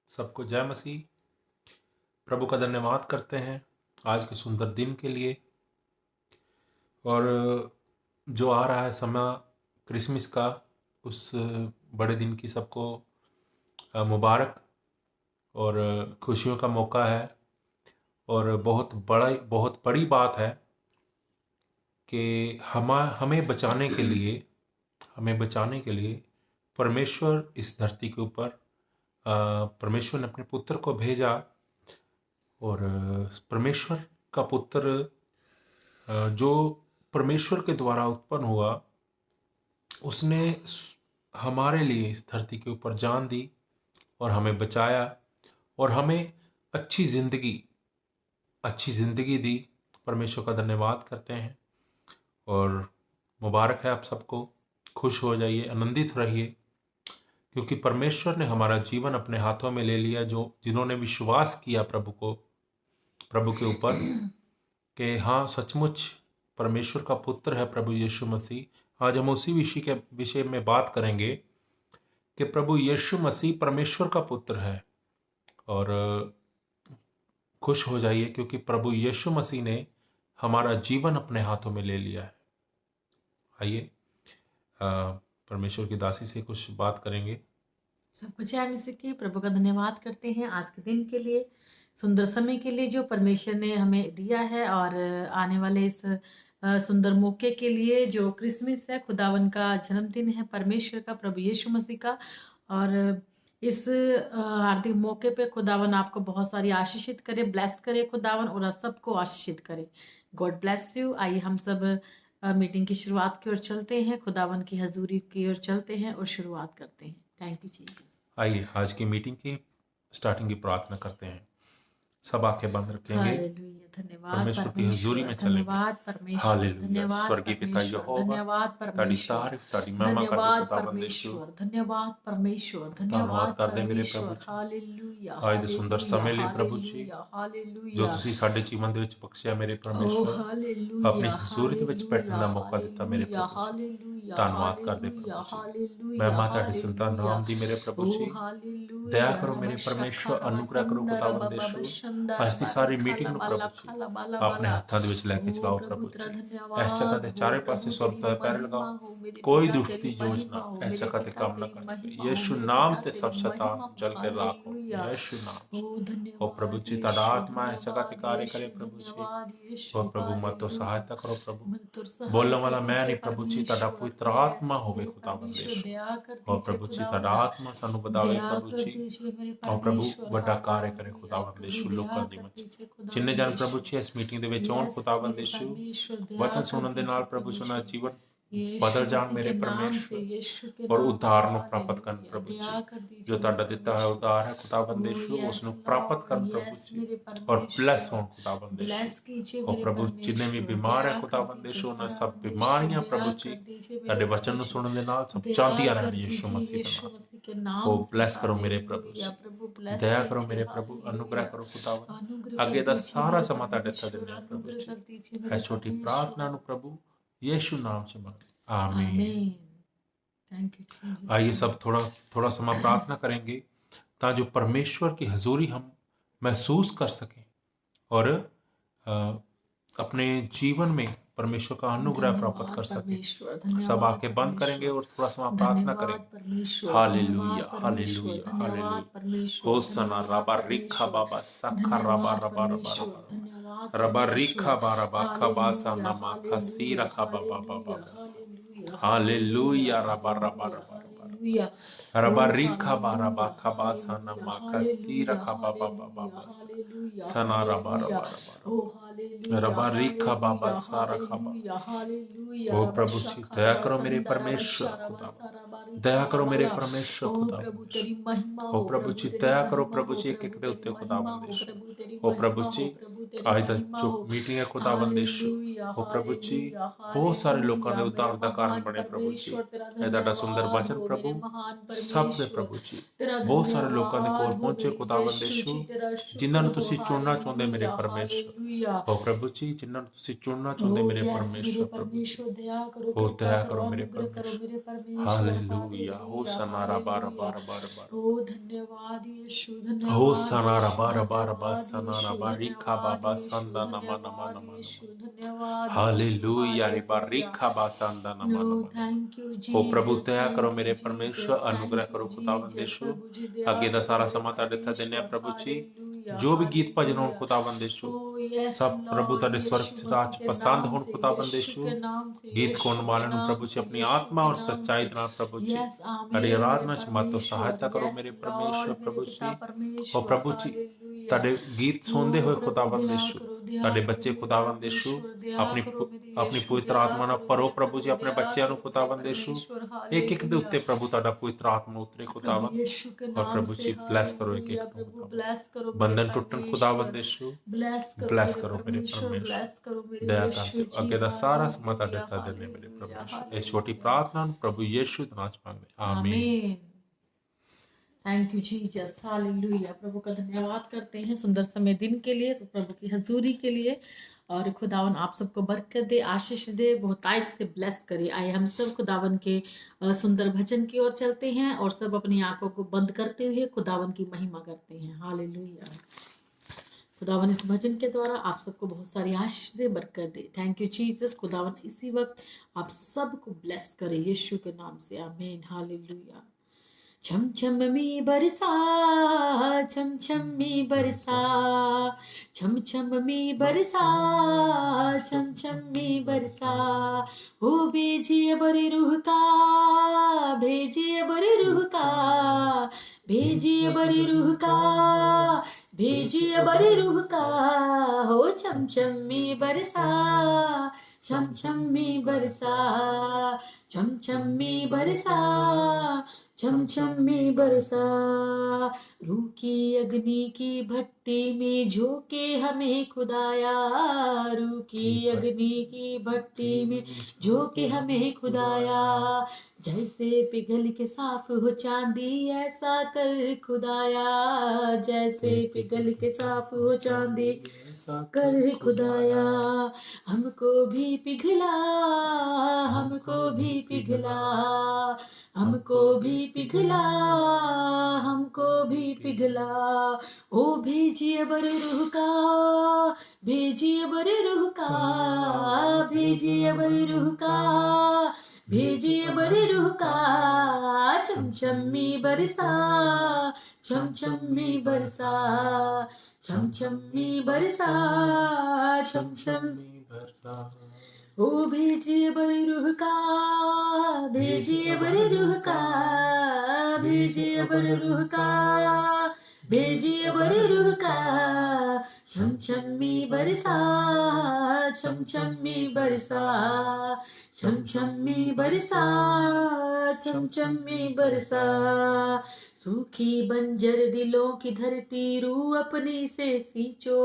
सबको जय मसीह। प्रभु का धन्यवाद करते हैं आज के सुंदर दिन के लिए। और जो आ रहा है समय क्रिसमस का, उस बड़े दिन की सबको मुबारक और खुशियों का मौका है। और बहुत बड़ी बात है कि हमें बचाने के लिए परमेश्वर इस धरती के ऊपर परमेश्वर ने अपने पुत्र को भेजा। और परमेश्वर का पुत्र जो परमेश्वर के द्वारा उत्पन्न हुआ, उसने हमारे लिए इस धरती के ऊपर जान दी और हमें बचाया और हमें अच्छी जिंदगी दी। परमेश्वर का धन्यवाद करते हैं और मुबारक है आप सबको। खुश हो जाइए, आनंदित रहिए, क्योंकि परमेश्वर ने हमारा जीवन अपने हाथों में ले लिया। जिन्होंने विश्वास किया प्रभु के ऊपर कि हाँ, सचमुच परमेश्वर का पुत्र है प्रभु यीशु मसीह। आज हम उसी विषय में बात करेंगे कि प्रभु यीशु मसीह परमेश्वर का पुत्र है। और खुश हो जाइए, क्योंकि प्रभु यीशु मसीह ने हमारा जीवन अपने हाथों में ले लिया है। आइए परमेश्वर की दासी से कुछ बात करेंगे। सब कुछ है मसीह की। प्रभु का धन्यवाद करते हैं आज के दिन के लिए, सुंदर समय के लिए जो परमेश्वर ने हमें दिया है, और आने वाले इस सुंदर मौके के लिए जो क्रिसमस है, खुदावन का जन्मदिन है परमेश्वर का, प्रभु यीशु मसीह का। और इस हार्दिक मौके पे खुदावन आपको बहुत सारी आशीषित करे, ब्लेस करे खुदावन, और सबको आशीषित करे। God bless you. आइए हम सब मीटिंग की शुरुआत की ओर चलते हैं, खुदावन की हजूरी की ओर चलते हैं और शुरुआत करते हैं। Thank you Jesus. आइए आज की मीटिंग की स्टार्टिंग की प्रार्थना करते हैं। सब आंखें बंद रखेंगे, हालेलुया। धन्यवाद परमेश्वर की हजूरी में चलेंगे। धन्यवाद परमेश्वर, हालेलुया। धन्यवाद स्वर्गीय पिता परमेश्वर, यहोवा, धन्यवाद ताड़ी परमेश्वर, तारीफ ताड़ी महिमा कर दे धन्यवाद खुदावंद यीशु। परमेश्वर, धन्यवाद परमेश्वर, धन्यवाद धन्यवाद कर दे मेरे परमेश्वर। प्रभु जी। हालेलुया आज ਦੇ ਸੁੰਦਰ ਸਮੇਂ ਲਈ ਪ੍ਰਭੂ ਜੀ, ਹਾਲੇਲੂया ਹਾਲੇਲੂया। ਜੋ ਤੁਸੀਂ ਸਾਡੇ ਜੀਵਨ ਦੇ ਵਿੱਚ ਬਖਸ਼ਿਆ ਮੇਰੇ ਓ ਪਰਮੇਸ਼ਵਰ, ਹਾਲੇਲੂया ਆਪਣੀ ਹਜ਼ੂਰੀ ਦੇ ਵਿੱਚ ਬੈਠਣ ਦਾ ਮੌਕਾ ਦਿੱਤਾ ਮੇਰੇ ਹਾਲੇਲੂया ਪ੍ਰਭੂ ਜੀ। ਹਾਲੇਲੂया ਧੰਨਵਾਦ ਕਰਦੇ ਹਾਲੇਲੂया ਪ੍ਰਭੂ ਜੀ। ਹਾਲੇਲੂया ਮਹਿਮਾ ਤੁਹਾਡੇ ਸੰਤਾਨ ਨਾਮ ਦੀ ਮੇਰੇ ਪ੍ਰਭੂ ਓ ਜੀ। ਹਾਲੇਲੂया। ਦਇਆ ਕਰੋ ਮੇਰੇ ਪਰਮੇਸ਼ਵਰ, ਅਨੁਗ੍ਰਹ ਕਰੋ ਖੁਦਾਵੰਦ ਯਿਸੂ। ਅੱਜ ਦੀ ਸਾਰੀ ਮੀਟਿੰਗ ਨੂੰ ਪ੍ਰਭੂ ਜੀ ਆਪਣੇ ਹੱਥਾਂ ਦੇ ਵਿੱਚ ਲੈ ਕੇ ਚਲਾਓ ਪ੍ਰਭੂ ਜੀ। ਇਸ ਜਗ੍ਹਾ ਤੇ ਚਾਰੇ ਪਾਸੇ स्वर्ग ਦਾ पैर लगाओ, कोई दुष्टती योजना इस जगह ते काम न कर सके। यीशु नाम ते सब शैतान जल के राख हो, यीशु नाम से। ओ प्रभु जी, ताड़ा आत्मा इस जगह ते कार्य करे प्रभु जी। ओ प्रभु मत तो सहायता करो प्रभु। बोलने वाला मैं नहीं प्रभु जी, ताड़ा पवित्र आत्मा होवे खुदावंद यीशु। ओ प्रभु जी, ताड़ा आत्मा सानू बतावे प्रभु जी। ओ प्रभु ਵੱਡਾ कार्य करे खुदावंद यीशु। लोਕਾਂ ਦੀ ਮਦਦ ਜਿੰਨੇ ਜਨ ਪ੍ਰਭੂ ਜੀ ਇਸ ਮੀਟਿੰਗ ਦੇ ਵਿੱਚ ਆਉਣ खुदावंद यीशु, वचन सुनने ਦੇ ਨਾਲ प्रभु जी ਉਹਨਾਂ ਜੀਵਨ बदल जान मेरे परमेश्वर और उद्धार ਨੂੰ ਪ੍ਰਾਪਤ ਕਰਨ ਪ੍ਰਭੂ ਜੀ। ਜੋ ਤੁਹਾਡਾ ਦਿੱਤਾ ਹੈ ਉद्धार है खुदावंद यीशु, ਉਸ ਨੂੰ ਪ੍ਰਾਪਤ ਕਰਨ ਪ੍ਰਭੂ ਜੀ और ब्लेस हों खुदावंद यीशु। और प्रभु जिन्ने भी बीमार है खुदावंद यीशु, ਉਹਨਾਂ सब बीमारियां प्रभु जी ਤੁਹਾਡੇ वचन ਨੂੰ ਸੁਣਨ ਦੇ ਨਾਲ सब ਚਾਹਦੀਆਂ ਰਹਿਣ यीशु मसीह के नाम। ओ ब्लेस करो मेरे प्रभु जी, दया करो मेरे प्रभु, अनुग्रह करो खुदावंद। ਅੱਗੇ ਦਾ ਸਾਰਾ ਸਮਾਂ ਤੁਹਾਡੇ ਹੱਥ ਦਿੰਦੇ ਹਾਂ ਪ੍ਰਭु ਜੀ। ਹੈ ਛੋਟੀ ਪ੍ਰਾर्थना ਨੂੰ प्रभु यीशु नाम से मांगते, आमीन। Thank you. आइए सब थोड़ा समय प्रार्थना करेंगे ताकि जो परमेश्वर की हजूरी हम महसूस कर सकें और अपने जीवन में परमेश्वर का अनुग्रह प्राप्त कर सकें। सब आंखें बंद करेंगे और थोड़ा समय प्रार्थना करेंगे। Hallelujah hallelujah hallelujah. होसना रबा रिखा बाबा सखा रबा रबा रबा रबा रबा रिखा बारा बाखा बासा नमा खसी रखा बाबा बाबा। हालेलुया रबा रबा रबा रबा रिखा बारा बाखा बासा नमा खसी रखा बाबा बाबा सना रबा रबा रबा रबा रिखा बाबा सारा खबा। ओ प्रभु जी, दया करो मेरे परमेश्वर खुदा, दया करो मेरे परमेश्वर खुदा। ओ प्रभु जी, दया करो प्रभु जी एक एक दे उत्ते खुदा बंदेश। ओ प्रभु जी, तेरी आज दा महिमा जो हो। मीटिंग है खुदावंद यीशु हालेलुया, ओ प्रभु जी हालेलुया, बहुत सारे लोगों हालेलुया। के मेरा उद्धार दा कारण महान बने प्रभु जी परमेश्वर तेरा ਇਹ ਤੁਹਾਡਾ ਸੁੰਦਰ धन्यवाद वचन हो, प्रभु मेरे महान ਸਭ ਦੇ परमेश्वर ਪ੍ਰਭੂ ਜੀ तेरा ਬਹੁਤ ਸਾਰੇ ਲੋਕਾਂ ਦੇ ਕੋਲ धन्यवाद हो, ਪਹੁੰਚੇ मेरे ਖੁਦਾਵੰਦ यीशु ਯਿਸੂ जी तेरा ਜਿਨ੍ਹਾਂ शुक्र ਨੂੰ हो। ਤੁਸੀਂ ਚੁਣਨਾ ਚਾਹੁੰਦੇ ਮੇਰੇ हालेलुया, ਪਰਮੇਸ਼ਰ हालेलुया। ओ प्रभु जी जिन्हों तुसी चुनना ओ चाहते मेरे यस मेरे परमेश्वर प्रभु जी परमेश्वर, दया करो, ओ कृपा दया करो, करो मेरे अनुग्रह करो परमेश्वर मेरे परमेश्वर। हालेलुया हो हालेलुया, सनारा बार हालेलुया। बार बार बार ओ धन्यवाद यीशु, हो धन्यवाद सनारा यीशु, बार बार बार धन्यवाद सनारा यीशु, बार रिखा धन्यवाद बाबा यीशु, संदा नमा नमा धन्यवाद नमा यीशु, नमा धन्यवाद यीशु। हालेलुया रे बार हालेलुया। रिखा बा संदा नमा नो नमा नमा थैंक यू हो प्रभु जीसस, दया करो थैंक मेरे यू परमेश्वर जीसस, अनुग्रह थैंक करो यू खुदावंद जीसस। यीशु प्रभु जी दया अगे दा करो सारा मेरे समा ਤੁਹਾਡੇ ਹੱਥ ਦਿੰਨੇ ਆ परमेश्वर। प्रभु जी हालेलुया, जो भी गीत भजन होਣ हालेलुया। खुदावंद यीशु ओ यस सब प्रभु लॉर्ड, ਤੁਹਾਡੇ स्वर्ग यीशु राज मसीह के पसंद नाम होਣ से, खुदावंद यीशु यीशु के नाम से, गीत यीशु कौन के वाले नाम प्रभु जी से, अपनी यीशु आत्मा के और नाम सच्चाई से। के नाम प्रभु जी यस आमीन ਤੁਹਾਡੀ मेरे आराधना ਚ मत परमेश्वर। सहायता करो यस मेरे लॉर्ड परमेश्वर मेरे प्रभु पिता जी परमेश्वर। और प्रभु जी हालेलुया। ਤੁਹਾਡੇ गीत ओ सुनते हुए प्रभु खुदावंद दया यीशु करो, दया ਤੁਹਾਡੇ करो ਬੱਚੇ मेरे खुदावंद यीशु परमेश्वर, दया ਆਪਣੀ करो मेरे ਆਪਣੀ यीशु, ਪਵਿੱਤਰ दया ਆਤਮਾ ਨਾਲ करो ਭਰੋ मेरे प्रभु जी प्रभु, ਆਪਣੇ दया ਬੱਚਿਆਂ ਨੂੰ करो मेरे खुदावंद यीशु परमेश्वर। एक एक ਦੇ ਉੱਤੇ हालेलुया। प्रभु ਤੁਹਾਡਾ पवित्र आत्मा उतरे प्रभु खुदावंद यीशु के और नाम प्रभु से। जी ब्लेस करो एक हालेलुया। एक को प्रभु खुदावंद ब्लेस करो मेरे बंधन टूटन परमेश्वर, खुदावंद यीशु ब्लेस करो ब्लेस मेरे करो मेरे परमेश्वर, परमेश्वर ब्लेस करो मेरे दया यीशु करते जी। अगे दा सारा समा ਤੁਹਾਡੇ हालेलुया, ਹੱਥ ਦਿੰਨੇ ਮੇਰੇ हालेलुया, परमेश्वर ਇਹ ਛੋਟੀ हालेलुया। प्रार्थना ਨੂੰ प्रभु यीशु ਦੇ ਨਾਮ ਚ ਮੰਗਦੇ आमीन आमीन। Thank you Jesus, hallelujah. प्रभु का धन्यवाद करते हैं सुंदर समय दिन के लिए, प्रभु की हजूरी के लिए। और खुदावन आप सबको बरकत दे, आशीष दे, बहुतायत से ब्लेस करे। आइए हम सब खुदावन के सुंदर भजन की ओर चलते हैं और सब अपनी आंखों को बंद करते हुए खुदावन की महिमा करते हैं। हालेलुया। खुदावन इस भजन के द्वारा आप सबको बहुत सारी आशीष दे, बरकत दे। Thank you Jesus. खुदावन इसी वक्त आप सबको ब्लेस करे यीशु के नाम से। आमीन। हालेलुया। छम छम मी बरसा, छम छम मी बरसा, छम छम मी बरसा, छम छम मी बरसा। हो भेजिए बड़े रूह का, भेजिए बड़े रूह का, भेजिए बड़े रूह का, भेजिए बड़े रूह का। हो छम छम मी बरसा, छम छम मी बरसा, छम छम मी बरसा, छम छम में बरसा। रूह की अग्नि की भट्टी में झोंके हमें खुदाया, रूह की अग्नि की भट्टी में झोंके हमें खुदाया। जैसे पिघल के साफ हो चांदी ऐसा कर खुदाया, जैसे पिघल के साफ हो चांदी ऐसा कर खुदाया। हमको भी पिघला, हमको भी पिघला, हमको भी पिघला, हमको भी पिघला। ओ भेजिए बड़े रूह का, भेजिए बड़े रूह का, भेजिए बड़े रूह का, भेजिए बड़े रूह का। छम छम में बरसा, छम छम में बरसा, छम छम में बरसा, छम छम में बरसा। ओ भेजिए बड़े रूह का, भेजिए बड़े रूह का, भेजिए बड़े रूह का, भेजिए बड़े रूह का। छम छम में बरसा, छम छम में बरसा, छम छम में बरसा, छम छम में बरसा। सूखी बंजर दिलों की धरती रूह अपनी से सींचो,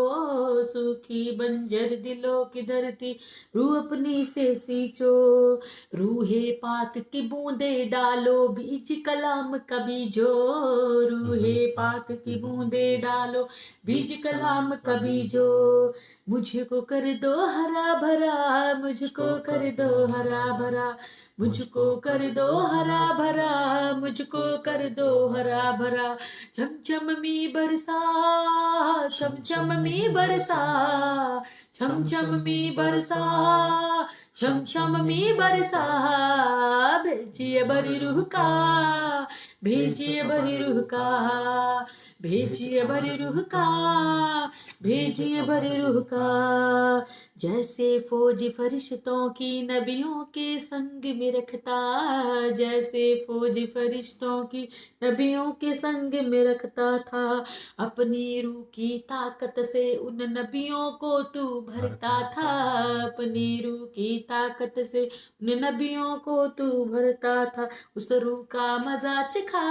सूखी बंजर दिलों की धरती रूह अपनी से सींचो। रूहे पाक की बूंदे डालो बीज कलाम का बीजो, रूहे पाक की बूंदे डालो बीज कलाम का बीजो। मुझको कर दो हरा भरा, मुझको कर दो हरा भरा, मुझको कर दो हरा भरा, मुझको कर दो हरा भरा। छम छम में बरसा, छम छम में बरसा, छम छम में बरसा, छम छम में बरसा। भेजिए बड़ी रूह का, भेजिए बड़ी रूह का, भेजिए बड़ी रूह का, भेजिए बड़ी रूह का। जैसे फौज फरिश्तों की नबियों के संग में रखता, जैसे फौज फरिश्तों की नबियों के संग में रखता था। अपनी रूह की ताकत से उन नबियों को तू भरता था, अपनी रूह की ताकत से उन नबियों को तू भरता था। उस रूह का मजा चखा,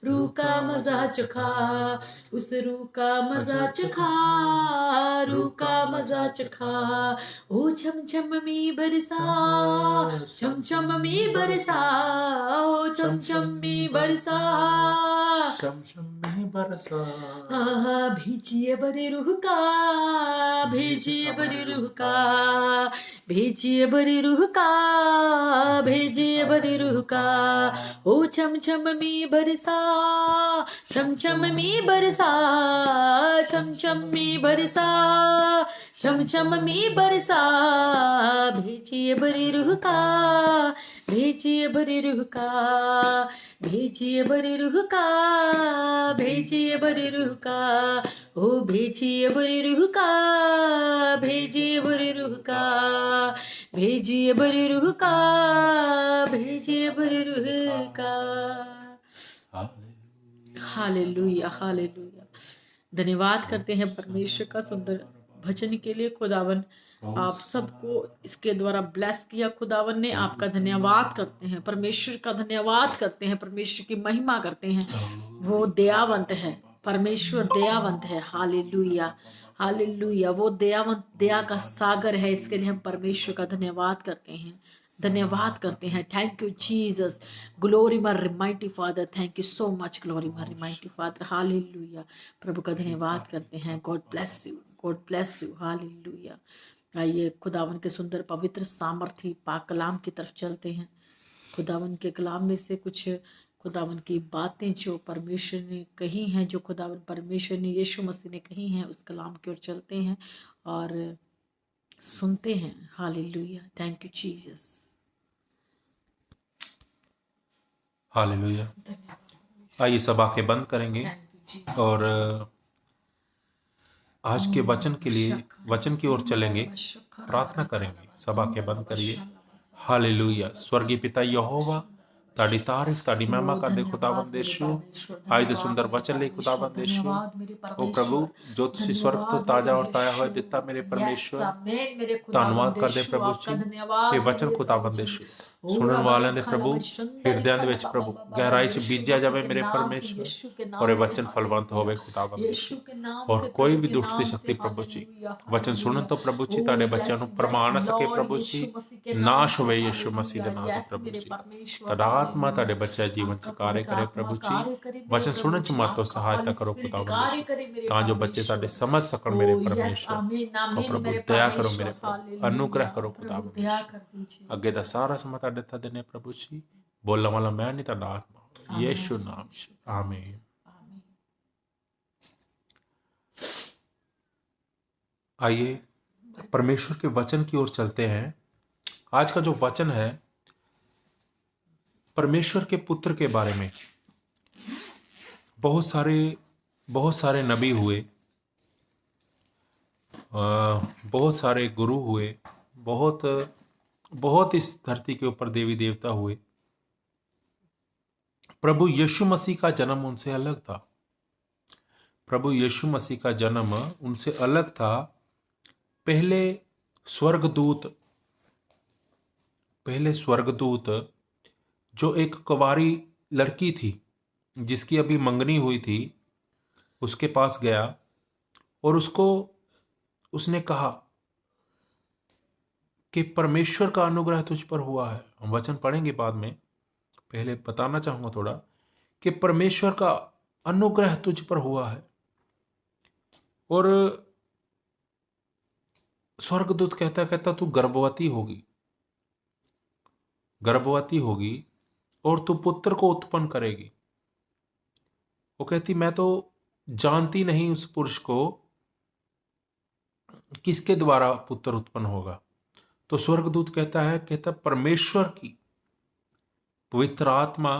रूह का मजा चखा, उस रूह का मजा चखा, रूह का मजा चखा। ओ छम छम मी बरसा, छम छम मी बरसा, ओ छम छम मी बरसा, शम शम में बरसा। आहा भेजिए बड़े रूह का, भेजिए बड़े रूह का, भेजिए बड़े रूह का, भेजिए बड़े रूह का। ओ छम छम मी बरसा, छम छम मी बरसा, छम छम मी बरसा, छम छम मी बरसा। भेजिए बड़े रूह का, भेजिए बड़े रूह का, भेजिए बड़े रूह का, भेजिए बड़े रूह का। ओ भेजिए बड़े रूह का, भेजिए बड़े रूह का, भेजिए बड़े रूह का, भेजिए बड़े रूह का। Hallelujah hallelujah. धन्यवाद करते हैं परमेश्वर का सुंदर भजन के लिए। खुदावन आप सबको इसके द्वारा ब्लेस किया, खुदावन ने आपका धन्यवाद करते हैं, परमेश्वर का धन्यवाद करते हैं, परमेश्वर की महिमा करते हैं। वो दयावंत है, परमेश्वर दयावंत है। Hallelujah hallelujah. वो दयावंत, दया का सागर है, इसके लिए हम परमेश्वर का धन्यवाद करते हैं, धन्यवाद करते हैं। थैंक यू जीसस, ग्लोरी मर mighty father, thank you so much, glory मर माइटी फादर। हालेलुया। प्रभु का धन्यवाद करते हैं। God bless you, God bless you. Hallelujah. आइए खुदावन के सुंदर पवित्र सामर्थी पाक कलाम की तरफ चलते हैं। खुदावन के कलाम में से कुछ खुदावन की बातें जो परमेश्वर ने कही हैं, जो खुदावन परमेश्वर ने यीशु मसीह ने कही हैं, उस कलाम की ओर चलते हैं और सुनते हैं। Hallelujah. Thank you Jesus. Hallelujah. आइए सब आंखें बंद करेंगे और आज के वचन के लिए, वचन की ओर चलेंगे, प्रार्थना करेंगे। सब आंखें बंद करिए। हालेलुया। स्वर्गीय पिता यहोवा, ताड़ी तारीफ ताड़ी महिमा कर दे खुदावंद यीशु। आज दे सुंदर वचन ले खुदावंद यीशु। ओ प्रभु, जो तुसी स्वर्ग तो ताजा और ताया हुआ दिता मेरे परमेश्वर, ਧੰਨਵਾਦ ਕਰਦੇ ਪ੍ਰਭੂ ਜੀ ਇਹ ਵਚਨ ਖੁਦਾਵੰਦ ਯਿਸੂ ਸੁਣਨ ਵਾਲਿਆਂ ਦੇ ਪ੍ਰਭੂ ਹਿਰਦਿਆਂ ਦੇ ਵਿੱਚ ਪ੍ਰਭੂ ਗਹਿਰਾਈ 'ਚ ਬੀਜਿਆ ਜਾਵੇ ਮੇਰੇ ਪਰਮੇਸ਼ਵਰ ਔਰ ਇਹ ਵਚਨ ਫਲਵੰਤ ਹੋਵੇ ਖੁਦਾਵੰਦ ਯਿਸੂ ਔਰ ਕੋਈ ਵੀ ਦੁਸ਼ਟ ਦੀ ਸ਼ਕਤੀ ਪ੍ਰਭੂ ਜੀ ਵਚਨ ਸੁਣਨ ਤੋਂ ਪ੍ਰਭੂ ਜੀ ਤੁਹਾਡੇ ਬੱਚਿਆਂ ਨੂੰ ਪਰਮਾ ਨਾ ਸਕੇ ਪ੍ਰਭੂ ਜੀ ਨਾਸ਼ ਹੋਵੇ ਯਿਸੂ ਮਸੀਹ ਦੇ ਨਾਮ ਤੇ ਪ੍ਰਭੂ ਜੀ ਤੁਹਾਡਾ ਆਤਮਾ ਤੁਹਾਡੇ ਬੱਚਿਆਂ ਜੀਵਨ 'ਚ ਕਾਰਜ ਕਰੇ ਪ੍ਰਭੂ ਜੀ ਵਚਨ ਸੁਣਨ 'ਚ ਮਾਤੋ ਸਹਾਇਤਾ ਕਰੋ ਖੁਦਾਵੰਦ ਯਿਸੂ ਤਾਂ ਜੋ ਬੱਚੇ ਤੁਹਾਡੇ ਸਮਝ ਸਕਣ ਮੇਰੇ ਪਰਮੇਸ਼ਵਰ ਔਰ ਪ੍ਰਭੂ ਦਇਆ करो मेरे प्रभु, अनुग्रह करो खुदावंद यीशु। अगे दा सारा समा तुहाडे हत्थां देने प्रभु जी, बोलने वाला मैं नहीं तुहाडा आत्मा, यीशु नाम से आमीन। आइए परमेश्वर के वचन की ओर चलते हैं। आज का जो वचन है परमेश्वर के पुत्र के बारे में। बहुत सारे नबी हुए, बहुत सारे गुरु हुए, बहुत इस धरती के ऊपर देवी देवता हुए। प्रभु यीशु मसीह का जन्म उनसे अलग था। प्रभु यीशु मसीह का जन्म उनसे अलग था। पहले स्वर्गदूत जो एक कुंवारी लड़की थी जिसकी अभी मंगनी हुई थी, उसके पास गया और उसने कहा कि परमेश्वर का अनुग्रह तुझ पर हुआ है। हम वचन पढ़ेंगे बाद में, पहले बताना चाहूंगा थोड़ा कि परमेश्वर का अनुग्रह तुझ पर हुआ है। और स्वर्गदूत कहता तू गर्भवती होगी और तू पुत्र को उत्पन्न करेगी। वो कहती मैं तो जानती नहीं उस पुरुष को किसके द्वारा पुत्र उत्पन्न होगा। तो स्वर्गदूत कहता परमेश्वर की पवित्र आत्मा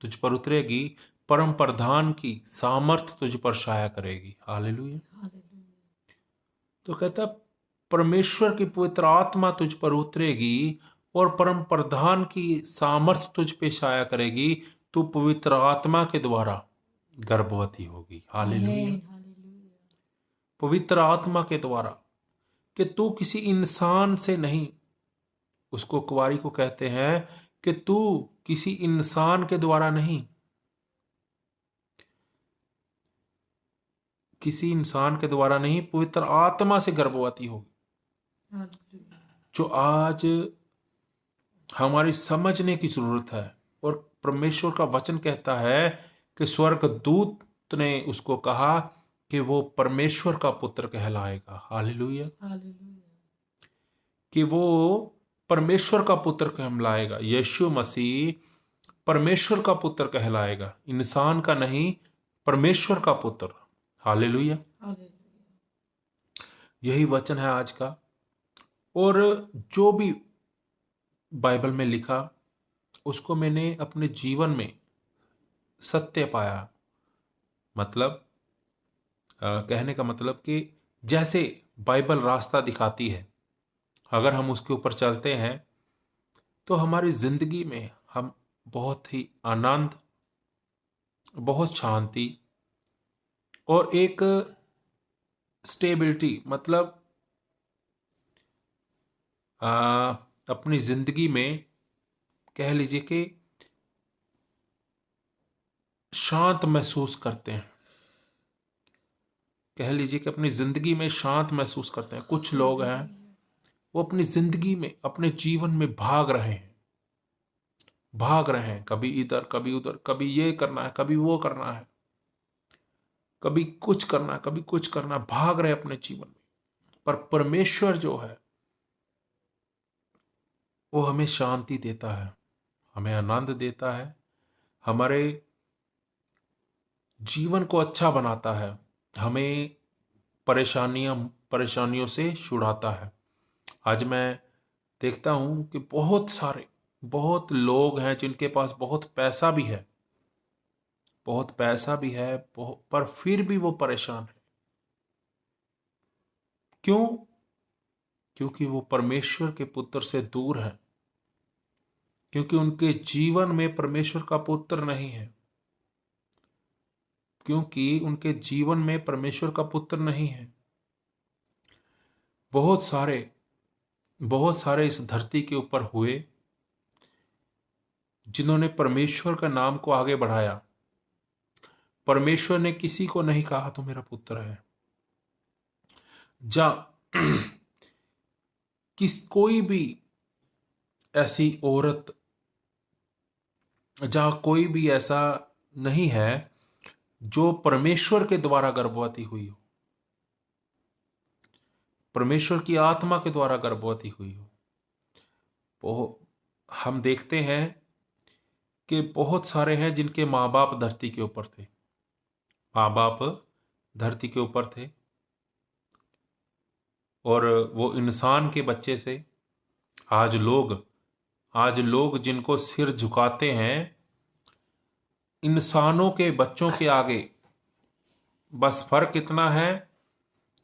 तुझ पर उतरेगी, परम प्रधान की सामर्थ तुझ पर छाया करेगी। हालेलुया। तो कहता परमेश्वर की पवित्र आत्मा तुझ पर उतरेगी और परम प्रधान की सामर्थ तुझ पे छाया करेगी। तू पवित्र आत्मा के द्वारा गर्भवती होगी। हालेलुया। पवित्र आत्मा के द्वारा, कि तू किसी इंसान से नहीं, उसको कुंवारी को कहते हैं कि तू किसी इंसान के द्वारा नहीं, किसी इंसान के द्वारा नहीं, पवित्र आत्मा से गर्भवती होगी, जो आज हमारी समझने की जरूरत है। और परमेश्वर का वचन कहता है कि स्वर्गदूत ने उसको कहा कि वो परमेश्वर का पुत्र कहलाएगा। हालेलुया। कि वो परमेश्वर का पुत्र कहलाएगा। यीशु मसीह परमेश्वर का पुत्र कहलाएगा, इंसान का नहीं, परमेश्वर का पुत्र। हालेलुया। यही वचन है आज का। और जो भी बाइबल में लिखा उसको मैंने अपने जीवन में सत्य पाया। मतलब कहने का मतलब कि जैसे बाइबल रास्ता दिखाती है, अगर हम उसके ऊपर चलते हैं तो हमारी जिंदगी में हम बहुत ही आनंद, बहुत शांति और एक स्टेबिलिटी, मतलब अपनी जिंदगी में कह लीजिए कि शांत महसूस करते हैं। कह लीजिए कि अपनी जिंदगी में शांत महसूस करते हैं। कुछ लोग हैं वो अपनी जिंदगी में, अपने जीवन में भाग रहे हैं, कभी इधर कभी उधर, कभी ये करना है, कभी वो करना है, कभी कुछ करना है, कभी कुछ करना है, भाग रहे अपने जीवन में। पर परमेश्वर जो है वो हमें शांति देता है, हमें आनंद देता है, हमारे जीवन को अच्छा बनाता है, हमें परेशानियों से छुड़ाता है। आज मैं देखता हूं कि बहुत लोग हैं जिनके पास बहुत पैसा भी है, पर फिर भी वो परेशान है। क्यों? क्योंकि वो परमेश्वर के पुत्र से दूर है, क्योंकि उनके जीवन में परमेश्वर का पुत्र नहीं है, क्योंकि उनके जीवन में परमेश्वर का पुत्र नहीं है। बहुत सारे इस धरती के ऊपर हुए जिन्होंने परमेश्वर का नाम को आगे बढ़ाया। परमेश्वर ने किसी को नहीं कहा तो मेरा पुत्र है। कोई भी ऐसी औरत, जहां कोई भी ऐसा नहीं है जो परमेश्वर के द्वारा गर्भवती हुई हो, परमेश्वर की आत्मा के द्वारा गर्भवती हुई हो। वो हम देखते हैं कि बहुत सारे हैं जिनके माँ बाप धरती के ऊपर थे, और वो इंसान के बच्चे से आज लोग जिनको सिर झुकाते हैं इंसानों के बच्चों के आगे। बस फर्क इतना है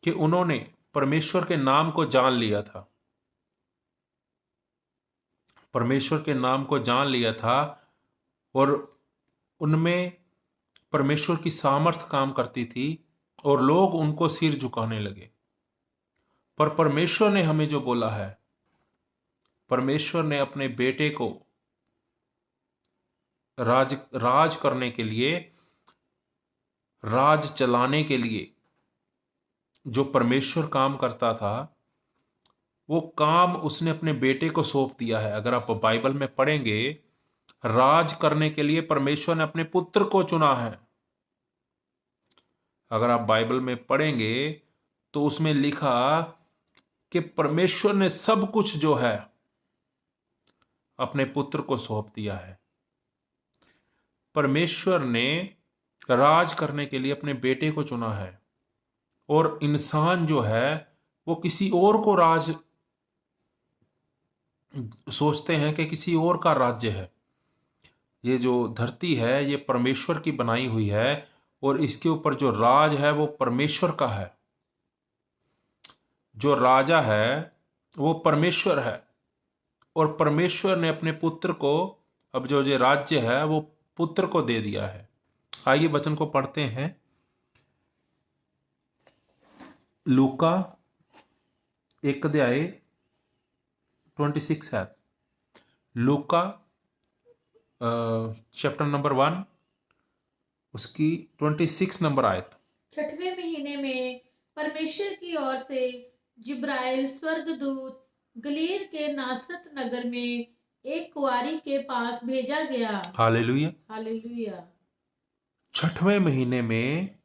कि उन्होंने परमेश्वर के नाम को जान लिया था, और उनमें परमेश्वर की सामर्थ काम करती थी और लोग उनको सिर झुकाने लगे। पर परमेश्वर ने हमें जो बोला है, परमेश्वर ने अपने बेटे को राज करने के लिए, राज चलाने के लिए जो परमेश्वर काम करता था, वो काम उसने अपने बेटे को सौंप दिया है। अगर आप बाइबल में पढ़ेंगे, राज करने के लिए परमेश्वर ने अपने पुत्र को चुना है। अगर आप बाइबल में पढ़ेंगे तो उसमें लिखा कि परमेश्वर ने सब कुछ जो है अपने पुत्र को सौंप दिया है। परमेश्वर ने राज करने के लिए अपने बेटे को चुना है, और इंसान जो है वो किसी और को राज सोचते हैं कि किसी और का राज्य है। ये जो धरती है ये परमेश्वर की बनाई हुई है, और इसके ऊपर जो राज है वो परमेश्वर का है। जो राजा है वो परमेश्वर है, और परमेश्वर ने अपने पुत्र को, अब जो ये राज्य है वो पुत्र को दे दिया है। आइए वचन को पढ़ते हैं। लूका 1:26 है। लूका चैप्टर नंबर 1 उसकी 26 नंबर आयत। छठवें महीने में परमेश्वर की ओर से जिब्राइल स्वर्गदूत गलील के नासरत नगर में एक कुंवारी के पास भेजा गया। हालेलुया। हालेलुया। छठवें महीने में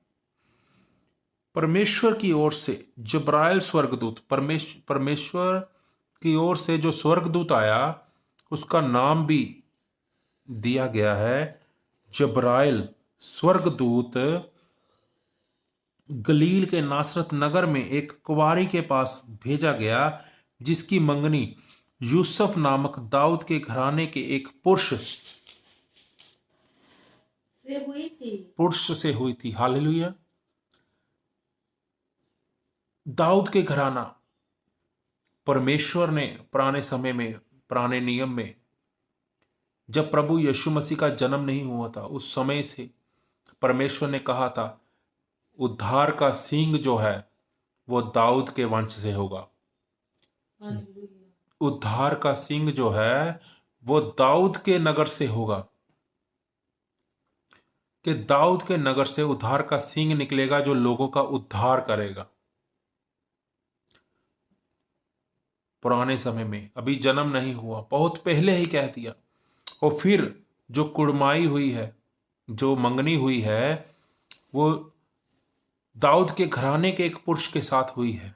परमेश्वर की ओर से जिब्राइल स्वर्गदूत, परमेश्वर की ओर से जो स्वर्गदूत आया उसका नाम भी दिया गया है जिब्राइल स्वर्गदूत गलील के नासरत नगर में एक कुंवारी के पास भेजा गया जिसकी मंगनी यूसुफ नामक दाऊद के घराने के एक पुरुष से हुई थी। हालेलुया। दाऊद के घराना, परमेश्वर ने पुराने समय में, पुराने नियम में, जब प्रभु यीशु मसीह का जन्म नहीं हुआ था उस समय से परमेश्वर ने कहा था उद्धार का सींग जो है वो दाऊद के वंश से होगा। उद्धार का सींग जो है वो दाऊद के नगर से होगा, कि दाऊद के नगर से उद्धार का सींग निकलेगा जो लोगों का उद्धार करेगा। पुराने समय में, अभी जन्म नहीं हुआ, बहुत पहले ही कह दिया। और फिर जो कुड़माई हुई है, जो मंगनी हुई है, वो दाऊद के घराने के एक पुरुष के साथ हुई है।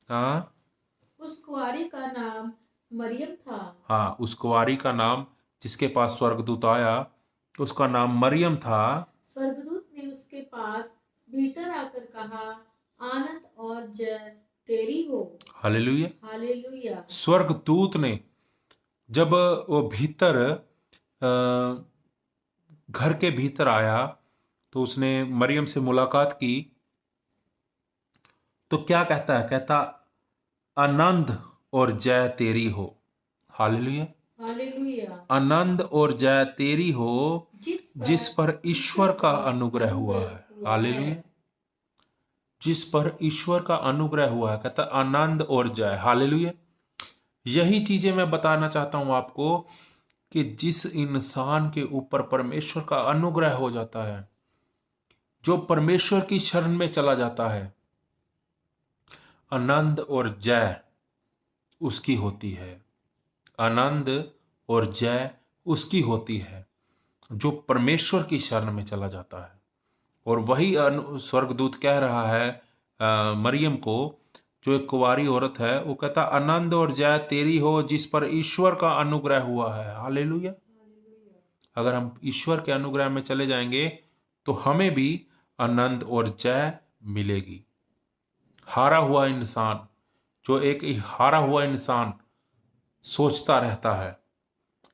हाँ, उस कुंवारी का नाम मरियम था। हाँ, उस कुंवारी का नाम, जिसके पास स्वर्गदूत आया उसका नाम मरियम था। स्वर्गदूत ने उसके पास भीतर आकर कहा, आनंद और जय तेरी हो। हालेलुया। हालेलुया। स्वर्गदूत ने जब वो भीतर घर के भीतर आया तो उसने मरियम से मुलाकात की, तो क्या कहता है? कहता आनंद और जय तेरी हो। हालेलुया। हालेलुया। आनंद और जय तेरी हो जिस पर ईश्वर का अनुग्रह हुआ है। हालेलुया। जिस पर ईश्वर का अनुग्रह हुआ है, कहता आनंद और जय। हालेलुया। यही चीजें मैं बताना चाहता हूं आपको कि जिस इंसान के ऊपर परमेश्वर का अनुग्रह हो जाता है, जो परमेश्वर की शरण में चला जाता है, आनंद और जय उसकी होती है। आनंद और जय उसकी होती है जो परमेश्वर की शरण में चला जाता है। और वही स्वर्गदूत कह रहा है मरियम को, जो एक कुंवारी औरत है, वो कहता आनंद और जय तेरी हो जिस पर ईश्वर का अनुग्रह हुआ है। हालेलुया। अगर हम ईश्वर के अनुग्रह में चले जाएंगे तो हमें भी आनंद और जय मिलेगी। हारा हुआ इंसान, जो एक हारा हुआ इंसान सोचता रहता है,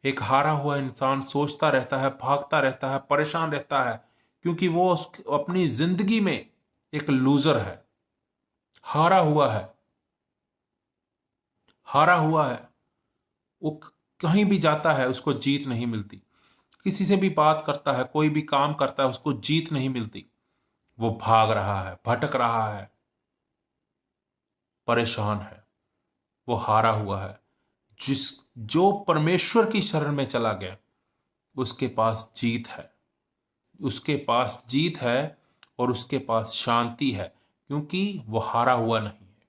एक हारा हुआ इंसान सोचता रहता है, भागता रहता है, परेशान रहता है, क्योंकि वो अपनी जिंदगी में एक लूजर है, हारा हुआ है, हारा हुआ है। वो कहीं भी जाता है उसको जीत नहीं मिलती, किसी से भी बात करता है, कोई भी काम करता है, उसको जीत नहीं मिलती। वो भाग रहा है, भटक रहा है, परेशान है, वो हारा हुआ है। जो परमेश्वर की शरण में चला गया उसके पास जीत है, उसके पास जीत है और उसके पास शांति है, क्योंकि वो हारा हुआ नहीं है।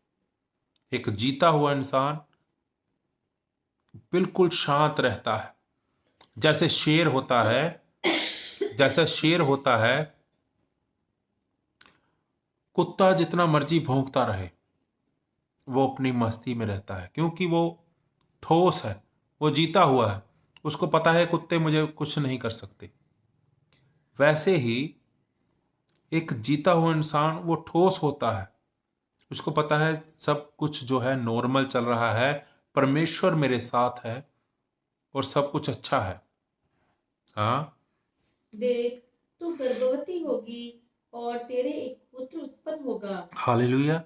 एक जीता हुआ इंसान बिल्कुल शांत रहता है। जैसे शेर होता है, जैसे शेर होता है, कुत्ता जितना मर्जी भौंकता रहे वो अपनी मस्ती में रहता है, क्योंकि वो ठोस है, वो जीता हुआ है, उसको पता है कुत्ते मुझे कुछ नहीं कर सकते। वैसे ही एक जीता हुआ इंसान वो ठोस होता है, उसको पता है सब कुछ जो है नॉर्मल चल रहा है, परमेश्वर मेरे साथ है और सब कुछ अच्छा है। हाँ, देख तू गर्भवती होगी और तेरे एक पुत्र उत्पन्न होगा। हालेलुया।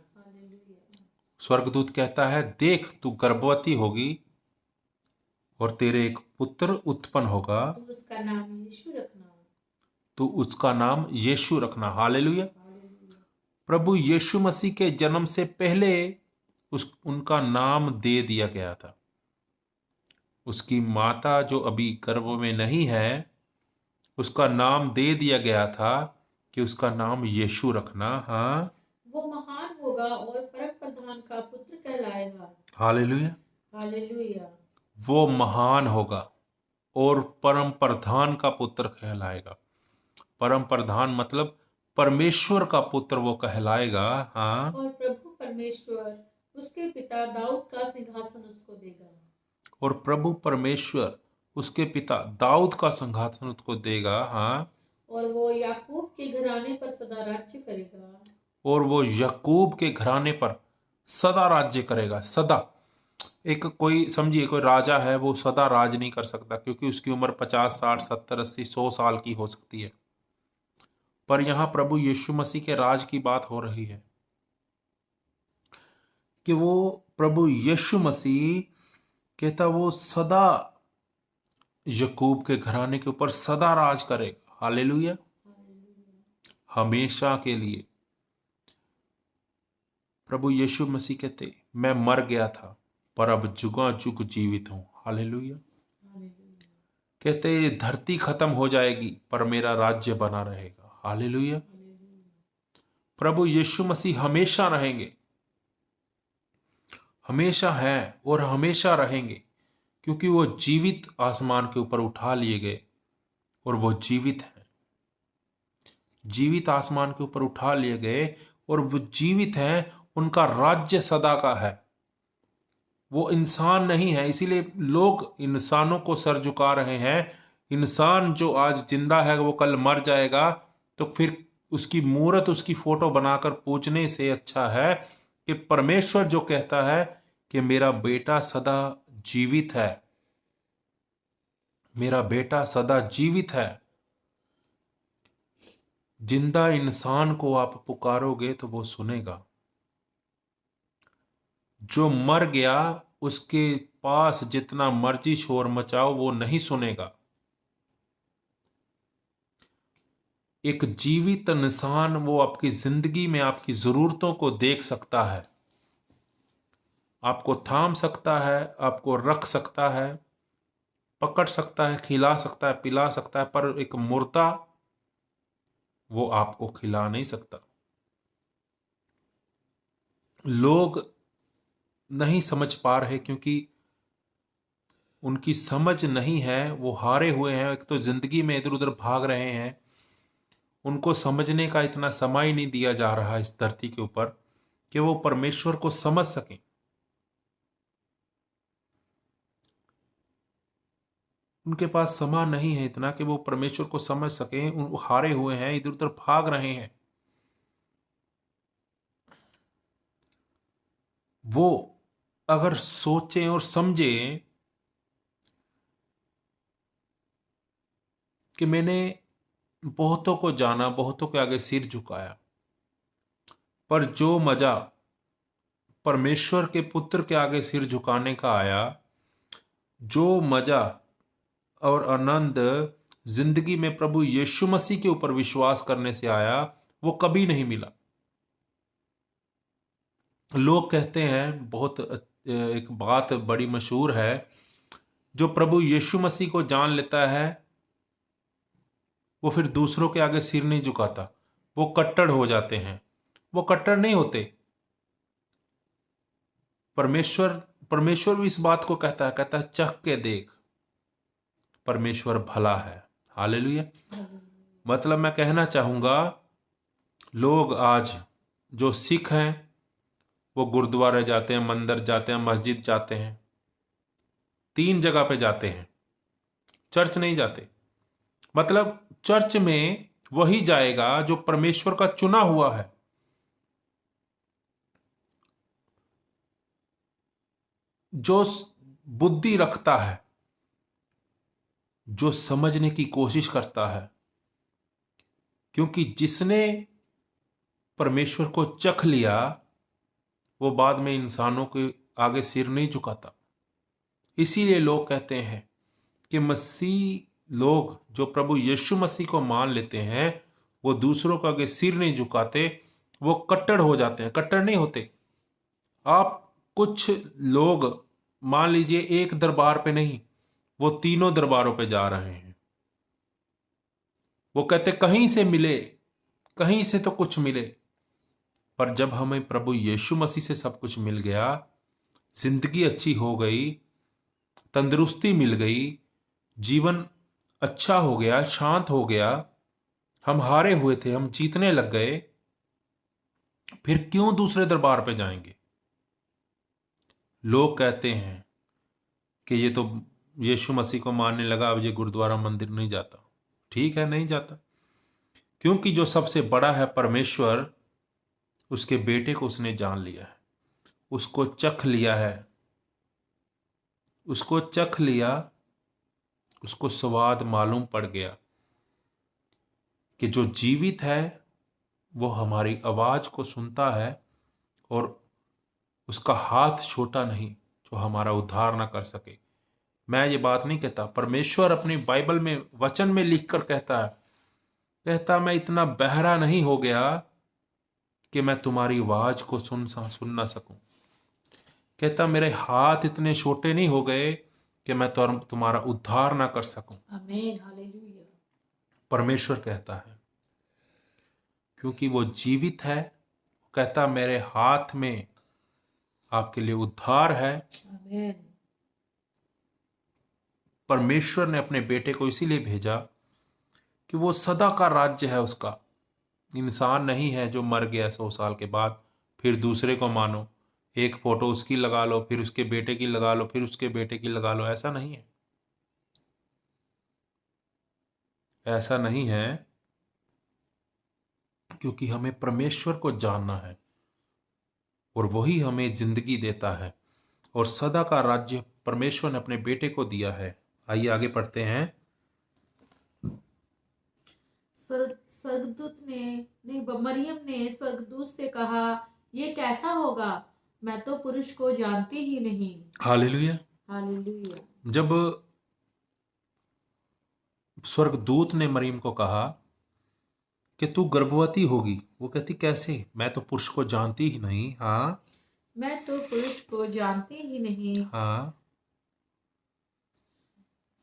स्वर्गदूत कहता है देख तू गर्भवती होगी और तेरे एक पुत्र उत्पन्न होगा, तो उसका नाम यीशु रखना। तो उसका नाम यीशु रखना। हालेलुया। प्रभु यीशु मसीह के जन्म से पहले उनका नाम दे दिया गया था। उसकी माता जो अभी गर्भ में नहीं है, उसका नाम दे दिया गया था कि उसका नाम यीशु रखना। हाँ, वो महान होगा और परम प्रधान का पुत्र कहलाएगा। हालेलुया। हालेलुया। वो महान होगा और परम प्रधान का पुत्र कहलाएगा। परम प्रधान मतलब परमेश्वर का पुत्र वो कहलाएगा। हाँ, और प्रभु परमेश्वर उसके पिता दाऊद का सिंहासन उसको देगा। और प्रभु परमेश्वर उसके पिता दाऊद का सिंहासन उसको देगा। हाँ, और वो याकूब के घराने पर सदा राज्य करेगा। और वो याकूब के घराने पर सदा राज्य करेगा। सदा, एक कोई समझिए कोई राजा है, वो सदा राज नहीं कर सकता, क्योंकि उसकी उम्र 50, 60, 70, 80, 100 साल की हो सकती है। पर यहां प्रभु यीशु मसीह के राज की बात हो रही है कि वो प्रभु यीशु मसीह कहता वो सदा याकूब के घराने के ऊपर सदा राज करेगा। हालेलुया। हमेशा के लिए। प्रभु यीशु मसीह कहते मैं मर गया था पर अब जुगा जुग जीवित हूं। हालेलुया। कहते धरती खत्म हो जाएगी पर मेरा राज्य बना रहेगा। हालेलुया। प्रभु यीशु मसीह हमेशा रहेंगे, हमेशा हैं और हमेशा रहेंगे, क्योंकि वो जीवित आसमान के ऊपर उठा लिए गए और वो जीवित हैं। जीवित आसमान के ऊपर उठा लिए गए और वो जीवित हैं। उनका राज्य सदा का है। वो इंसान नहीं है, इसीलिए लोग इंसानों को सर झुका रहे हैं। इंसान जो आज जिंदा है वो कल मर जाएगा, तो फिर उसकी मूर्त, उसकी फोटो बनाकर पूजने से अच्छा है कि परमेश्वर जो कहता है कि मेरा बेटा सदा जीवित है, मेरा बेटा सदा जीवित है। जिंदा इंसान को आप पुकारोगे तो वो सुनेगा। जो मर गया उसके पास जितना मर्जी शोर मचाओ वो नहीं सुनेगा। एक जीवित इंसान वो आपकी जिंदगी में आपकी जरूरतों को देख सकता है, आपको थाम सकता है, आपको रख सकता है, पकड़ सकता है, खिला सकता है, पिला सकता है, पर एक मुर्दा वो आपको खिला नहीं सकता। लोग नहीं समझ पा रहे क्योंकि उनकी समझ नहीं है, वो हारे हुए हैं। एक तो जिंदगी में इधर उधर भाग रहे हैं, उनको समझने का इतना समय नहीं दिया जा रहा इस धरती के ऊपर कि वो परमेश्वर को समझ सकें। उनके पास समय नहीं है इतना कि वो परमेश्वर को समझ सकें। वो हारे हुए हैं, इधर उधर भाग रहे हैं। वो अगर सोचें और समझें कि मैंने बहुतों को जाना, बहुतों के आगे सिर झुकाया, पर जो मजा परमेश्वर के पुत्र के आगे सिर झुकाने का आया, जो मजा और आनंद जिंदगी में प्रभु यीशु मसीह के ऊपर विश्वास करने से आया, वो कभी नहीं मिला। लोग कहते हैं, बहुत एक बात बड़ी मशहूर है, जो प्रभु यीशु मसीह को जान लेता है वो फिर दूसरों के आगे सिर नहीं झुकाता, वो कट्टर हो जाते हैं। वो कट्टर नहीं होते। परमेश्वर भी इस बात को कहता है चख के देख, परमेश्वर भला है। हालेलुया। मतलब मैं कहना चाहूंगा, लोग आज जो सिख हैं वो गुरुद्वारे जाते हैं, मंदिर जाते हैं, मस्जिद जाते हैं, 3 जगह पे जाते हैं, चर्च नहीं जाते। मतलब चर्च में वही जाएगा जो परमेश्वर का चुना हुआ है, जो बुद्धि रखता है, जो समझने की कोशिश करता है। क्योंकि जिसने परमेश्वर को चख लिया वो बाद में इंसानों के आगे सिर नहीं झुकाता। इसीलिए लोग कहते हैं कि मसीह लोग जो प्रभु यीशु मसीह को मान लेते हैं वो दूसरों के आगे सिर नहीं झुकाते, वो कट्टर हो जाते हैं। कट्टर नहीं होते। आप कुछ लोग मान लीजिए एक दरबार पे नहीं, वो तीनों दरबारों पे जा रहे हैं। वो कहते कहीं से मिले, कहीं से तो कुछ मिले, पर जब हमें प्रभु यीशु मसीह से सब कुछ मिल गया, जिंदगी अच्छी हो गई, तंदुरुस्ती मिल गई, जीवन अच्छा हो गया, शांत हो गया, हम हारे हुए थे, हम जीतने लग गए, फिर क्यों दूसरे दरबार पे जाएंगे? लोग कहते हैं कि ये तो यीशु मसीह को मानने लगा, अब ये गुरुद्वारा मंदिर नहीं जाता। ठीक है, नहीं जाता, क्योंकि जो सबसे बड़ा है परमेश्वर, उसके बेटे को उसने जान लिया है, उसको चख लिया है, उसको चख लिया, उसको स्वाद मालूम पड़ गया कि जो जीवित है वो हमारी आवाज को सुनता है, और उसका हाथ छोटा नहीं जो हमारा उद्धार ना कर सके। मैं ये बात नहीं कहता, परमेश्वर अपनी बाइबल में वचन में लिखकर कहता है, कहता मैं इतना बहरा नहीं हो गया कि मैं तुम्हारी आवाज को सुन ना सकूं। कहता मेरे हाथ इतने छोटे नहीं हो गए कि मैं तुम्हारा उद्धार ना कर सकूं। आमीन, हालेलुया। परमेश्वर कहता है, क्योंकि वो जीवित है, कहता मेरे हाथ में आपके लिए उद्धार है। आमीन। परमेश्वर ने अपने बेटे को इसीलिए भेजा कि वो सदा का राज्य है उसका। इंसान नहीं है जो मर गया 100 साल के बाद फिर दूसरे को मानो, एक फोटो उसकी लगा लो, फिर उसके बेटे की लगा लो, फिर उसके बेटे की लगा लो। ऐसा नहीं है, ऐसा नहीं है, क्योंकि हमें परमेश्वर को जानना है और वही हमें जिंदगी देता है, और सदा का राज्य परमेश्वर ने अपने बेटे को दिया है। आइए आगे पढ़ते हैं। स्वर्गदूत ने मरियम ने स्वर्गदूत से कहा, ये कैसा होगा, मैं तो पुरुष को जानती ही नहीं। Hallelujah, hallelujah. जब स्वर्गदूत ने मरियम को कहा कि तू गर्भवती होगी, वो कहती कैसे, मैं तो पुरुष को जानती ही नहीं। हाँ, मैं तो पुरुष को जानती ही नहीं। हाँ,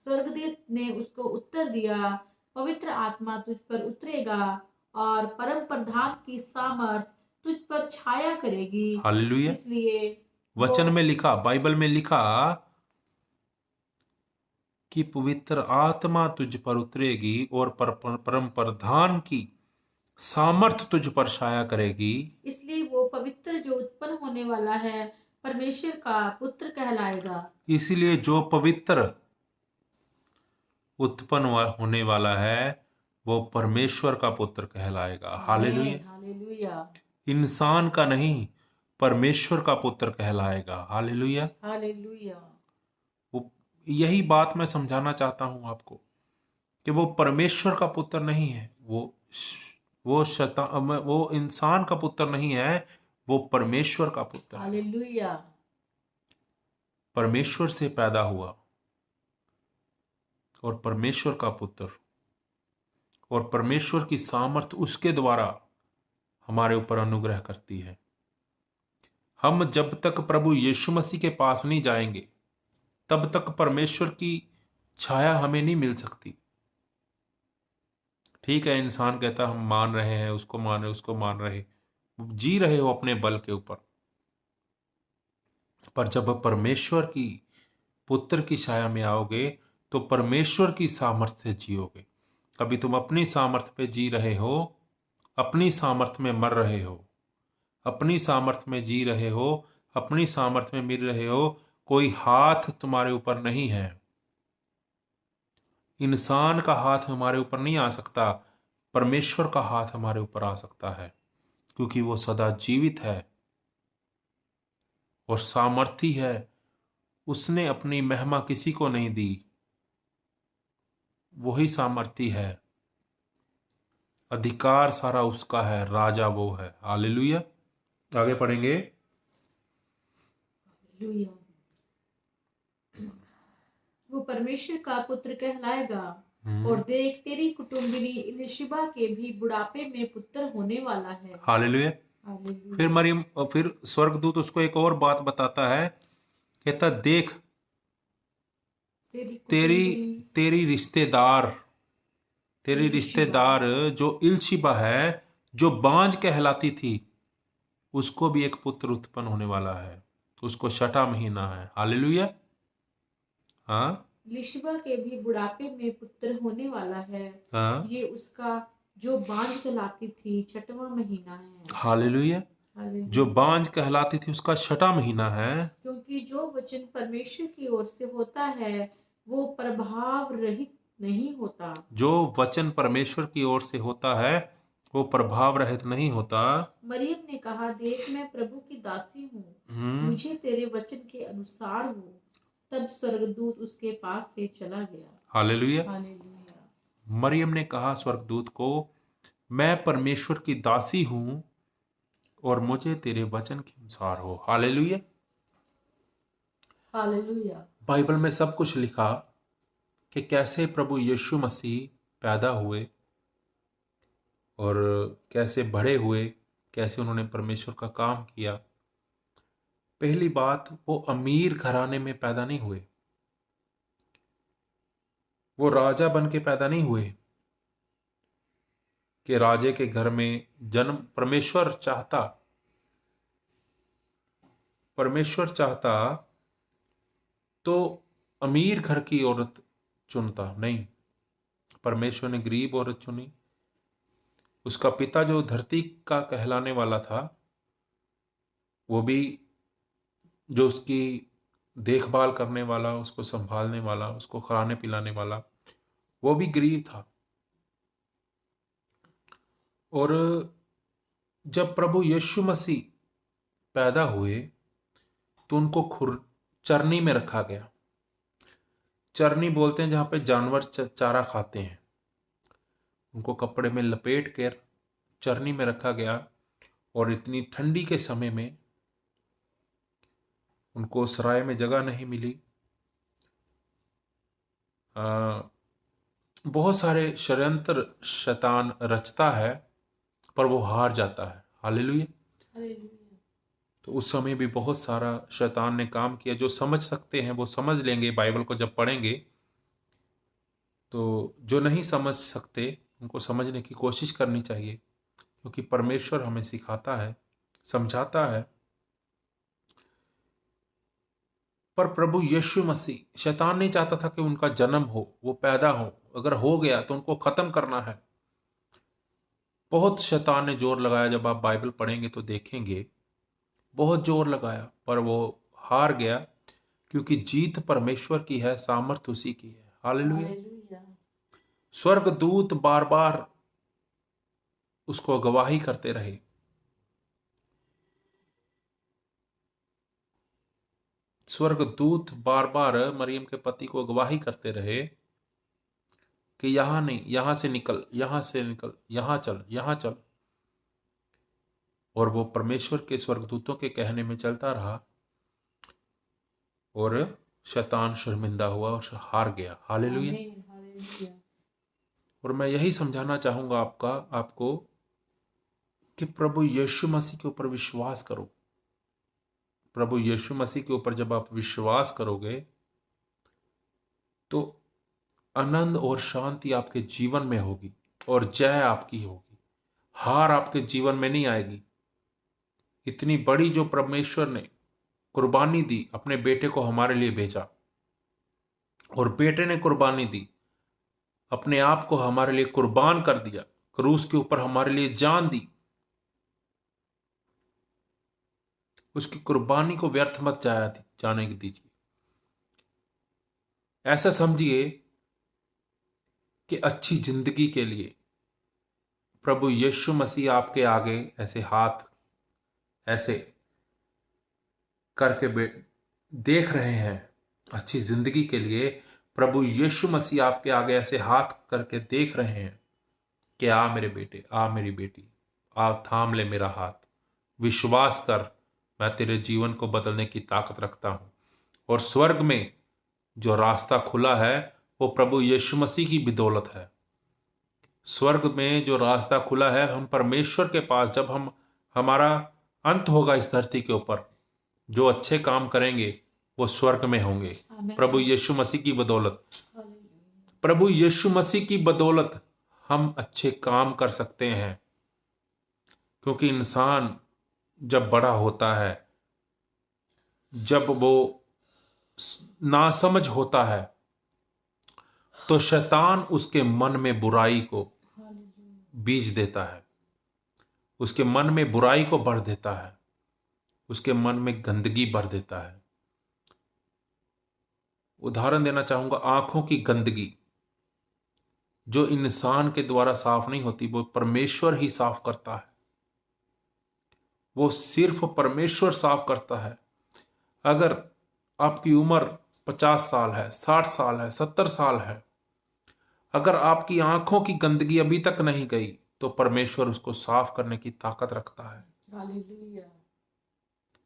स्वर्गदूत ने उसको उत्तर दिया, पवित्र आत्मा तुझ पर उतरेगा और परम प्रधान की सामर्थ तुझ पर छाया करेगी। हालेलुया। इसलिए वचन में लिखा, बाइबल में लिखा कि पवित्र आत्मा तुझ पर उतरेगी और परम प्रधान की सामर्थ तुझ पर छाया करेगी। इसलिए वो पवित्र जो उत्पन्न होने वाला है परमेश्वर का पुत्र कहलाएगा। इसलिए जो पवित्र उत्पन्न होने वाला है वो परमेश्वर का पुत्र कहलाएगा। Hallelujah, hallelujah. इंसान का नहीं, परमेश्वर का पुत्र कहलाएगा। Hallelujah, hallelujah. वो यही बात मैं समझाना चाहता हूं आपको कि वो परमेश्वर का पुत्र नहीं है, वो इंसान का पुत्र नहीं है, वो परमेश्वर का पुत्र है। हालेलुया। परमेश्वर से पैदा हुआ और परमेश्वर का पुत्र, और परमेश्वर की सामर्थ उसके द्वारा हमारे ऊपर अनुग्रह करती है। हम जब तक प्रभु यीशु मसीह के पास नहीं जाएंगे तब तक परमेश्वर की छाया हमें नहीं मिल सकती। ठीक है, इंसान कहता हम मान रहे हैं, उसको मान रहे, उसको मान रहे, जी रहे हो अपने बल के ऊपर, पर जब परमेश्वर की पुत्र की छाया में आओगे तो परमेश्वर की सामर्थ्य से जियोगे। अभी तुम अपनी सामर्थ्य पे जी रहे हो, अपनी सामर्थ्य में मर रहे हो, अपनी सामर्थ्य में जी रहे हो, अपनी सामर्थ्य में मिल रहे हो, कोई हाथ तुम्हारे ऊपर नहीं है। इंसान का हाथ हमारे ऊपर नहीं आ सकता, परमेश्वर का हाथ हमारे ऊपर आ सकता है, क्योंकि वो सदा जीवित है और सामर्थी है। उसने अपनी महिमा किसी को नहीं दी, वही सामर्थी है, अधिकार सारा उसका है, राजा वो है। हालेलुया। आगे पढ़ेंगे। हालेलुया। वो परमेश्वर का पुत्र कहलाएगा, और देख तेरी कुटुंबिनी इलिशिबा के भी बुढ़ापे में पुत्र होने वाला है। हालेलुया। फिर मरियम, फिर स्वर्गदूत उसको एक और बात बताता है, कहता देख तेरी रिश्तेदार जो इल्शिबा है, जो बांझ कहलाती थी उसको भी एक पुत्र उत्पन्न होने वाला है, तो उसको 6वां महीना है। हालेलुया। हाँ लिशबा के भी बुढ़ापे में पुत्र होने वाला है। हाँ ये उसका जो बांझ कहलाती थी 6वां महीना है। हालेलुया। जो बांझ कहलाती थी उसका 6वां महीना है। क्योंकि जो वचन परमेश्वर की ओर से होता है वो प्रभाव रहित नहीं होता। जो वचन परमेश्वर की ओर से होता है वो प्रभाव रहित नहीं होता। मरियम ने कहा, देख मैं प्रभु की दासी हूँ, मुझे तेरे वचन के अनुसार हो। तब स्वर्गदूत उसके पास से चला गया। हालेलुया। हालेलुया। मरियम ने कहा स्वर्गदूत को, मैं परमेश्वर की दासी हूं और मुझे तेरे वचन के अनुसार हो। हालेलुया। हालेलुया। बाइबल में सब कुछ लिखा कि कैसे प्रभु यीशु मसीह पैदा हुए और कैसे बड़े हुए, कैसे उन्होंने परमेश्वर का काम किया। पहली बात, वो अमीर घराने में पैदा नहीं हुए, वो राजा बन के पैदा नहीं हुए कि राजे के घर में जन्म। परमेश्वर चाहता तो अमीर घर की औरत चुनता नहीं, परमेश्वर ने गरीब औरत चुनी। उसका पिता जो धरती का कहलाने वाला था, वो भी जो उसकी देखभाल करने वाला, उसको संभालने वाला, उसको खिलाने पिलाने वाला, वो भी गरीब था। और जब प्रभु यीशु मसीह पैदा हुए तो उनको चरनी में रखा गया। चरनी बोलते हैं जहां पे जानवर चारा खाते हैं। उनको कपड़े में लपेट कर चरनी में रखा गया और इतनी ठंडी के समय में उनको सराय में जगह नहीं मिली। बहुत सारे षड्यंत्र शैतान रचता है पर वो हार जाता है। हालेलुया। तो उस समय भी बहुत सारा शैतान ने काम किया। जो समझ सकते हैं वो समझ लेंगे बाइबल को जब पढ़ेंगे, तो जो नहीं समझ सकते उनको समझने की कोशिश करनी चाहिए, क्योंकि परमेश्वर हमें सिखाता है, समझाता है। पर प्रभु यीशु मसीह, शैतान नहीं चाहता था कि उनका जन्म हो, वो पैदा हो। अगर हो गया तो उनको खत्म करना है। बहुत शैतान ने जोर लगाया, जब आप बाइबल पढ़ेंगे तो देखेंगे बहुत जोर लगाया, पर वो हार गया, क्योंकि जीत परमेश्वर की है, सामर्थ उसी की है। हालेलुया। स्वर्गदूत बार बार उसको गवाही करते रहे। स्वर्गदूत बार बार मरियम के पति को गवाही करते रहे कि यहां नहीं, यहां से निकल, यहां से निकल, यहां चल, यहां चल। और वो परमेश्वर के स्वर्गदूतों के कहने में चलता रहा और शैतान शर्मिंदा हुआ और हार गया। हालेलुया। और मैं यही समझाना चाहूंगा आपको कि प्रभु यीशु मसीह के ऊपर विश्वास करो। प्रभु यीशु मसीह के ऊपर जब आप विश्वास करोगे तो आनंद और शांति आपके जीवन में होगी और जय आपकी होगी। हार आपके जीवन में नहीं आएगी। इतनी बड़ी जो परमेश्वर ने कुर्बानी दी, अपने बेटे को हमारे लिए भेजा और बेटे ने कुर्बानी दी, अपने आप को हमारे लिए कुर्बान कर दिया, क्रूस के ऊपर हमारे लिए जान दी। उसकी कुर्बानी को व्यर्थ मत जाने दीजिए। ऐसा समझिए कि अच्छी जिंदगी के लिए प्रभु यीशु मसीह आपके आगे ऐसे हाथ ऐसे करके देख रहे हैं। अच्छी जिंदगी के लिए प्रभु यीशु मसीह आपके आगे ऐसे हाथ करके देख रहे हैं कि आ मेरे बेटे, आ मेरी बेटी, आ थाम ले मेरा हाथ, विश्वास कर, मैं तेरे जीवन को बदलने की ताकत रखता हूं। और स्वर्ग में जो रास्ता खुला है वो प्रभु यीशु मसीह की बदौलत है। स्वर्ग में जो रास्ता खुला है, हम परमेश्वर के पास, जब हमारा अंत होगा इस धरती के ऊपर, जो अच्छे काम करेंगे वो स्वर्ग में होंगे प्रभु यीशु मसीह की बदौलत। प्रभु यीशु मसीह की बदौलत हम अच्छे काम कर सकते हैं। क्योंकि इंसान जब बड़ा होता है, जब वो नासमझ होता है, तो शैतान उसके मन में बुराई को बीज देता है, उसके मन में बुराई को भर देता है, उसके मन में गंदगी भर देता है। उदाहरण देना चाहूंगा, आंखों की गंदगी जो इंसान के द्वारा साफ नहीं होती, वो परमेश्वर ही साफ करता है। वो सिर्फ परमेश्वर साफ करता है। अगर आपकी उम्र 50 साल है, 60 साल है, 70 साल है, अगर आपकी आंखों की गंदगी अभी तक नहीं गई, तो परमेश्वर उसको साफ करने की ताकत रखता है। हालेलुया।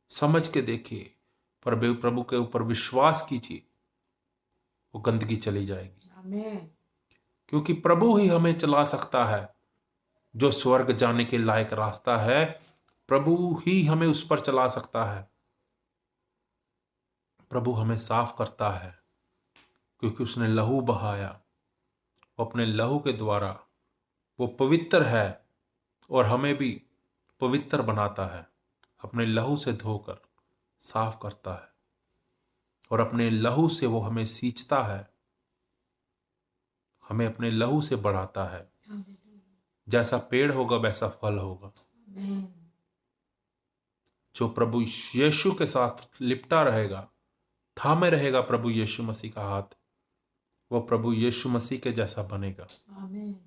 समझ के देखिए, प्रभु के ऊपर विश्वास कीजिए, वो गंदगी चली जाएगी। आमीन। क्योंकि प्रभु ही हमें चला सकता है। जो स्वर्ग जाने के लायक रास्ता है, प्रभु ही हमें उस पर चला सकता है। प्रभु हमें साफ करता है, क्योंकि उसने लहू बहाया। अपने लहू के द्वारा वो पवित्र है और हमें भी पवित्र बनाता है। अपने लहू से धोकर साफ करता है और अपने लहू से वो हमें सींचता है, हमें अपने लहू से बढ़ाता है। जैसा पेड़ होगा वैसा फल होगा। जो प्रभु यीशु के साथ लिपटा रहेगा, थामे रहेगा प्रभु यीशु मसीह का हाथ, वो प्रभु यीशु मसीह के जैसा बनेगा। आमीन।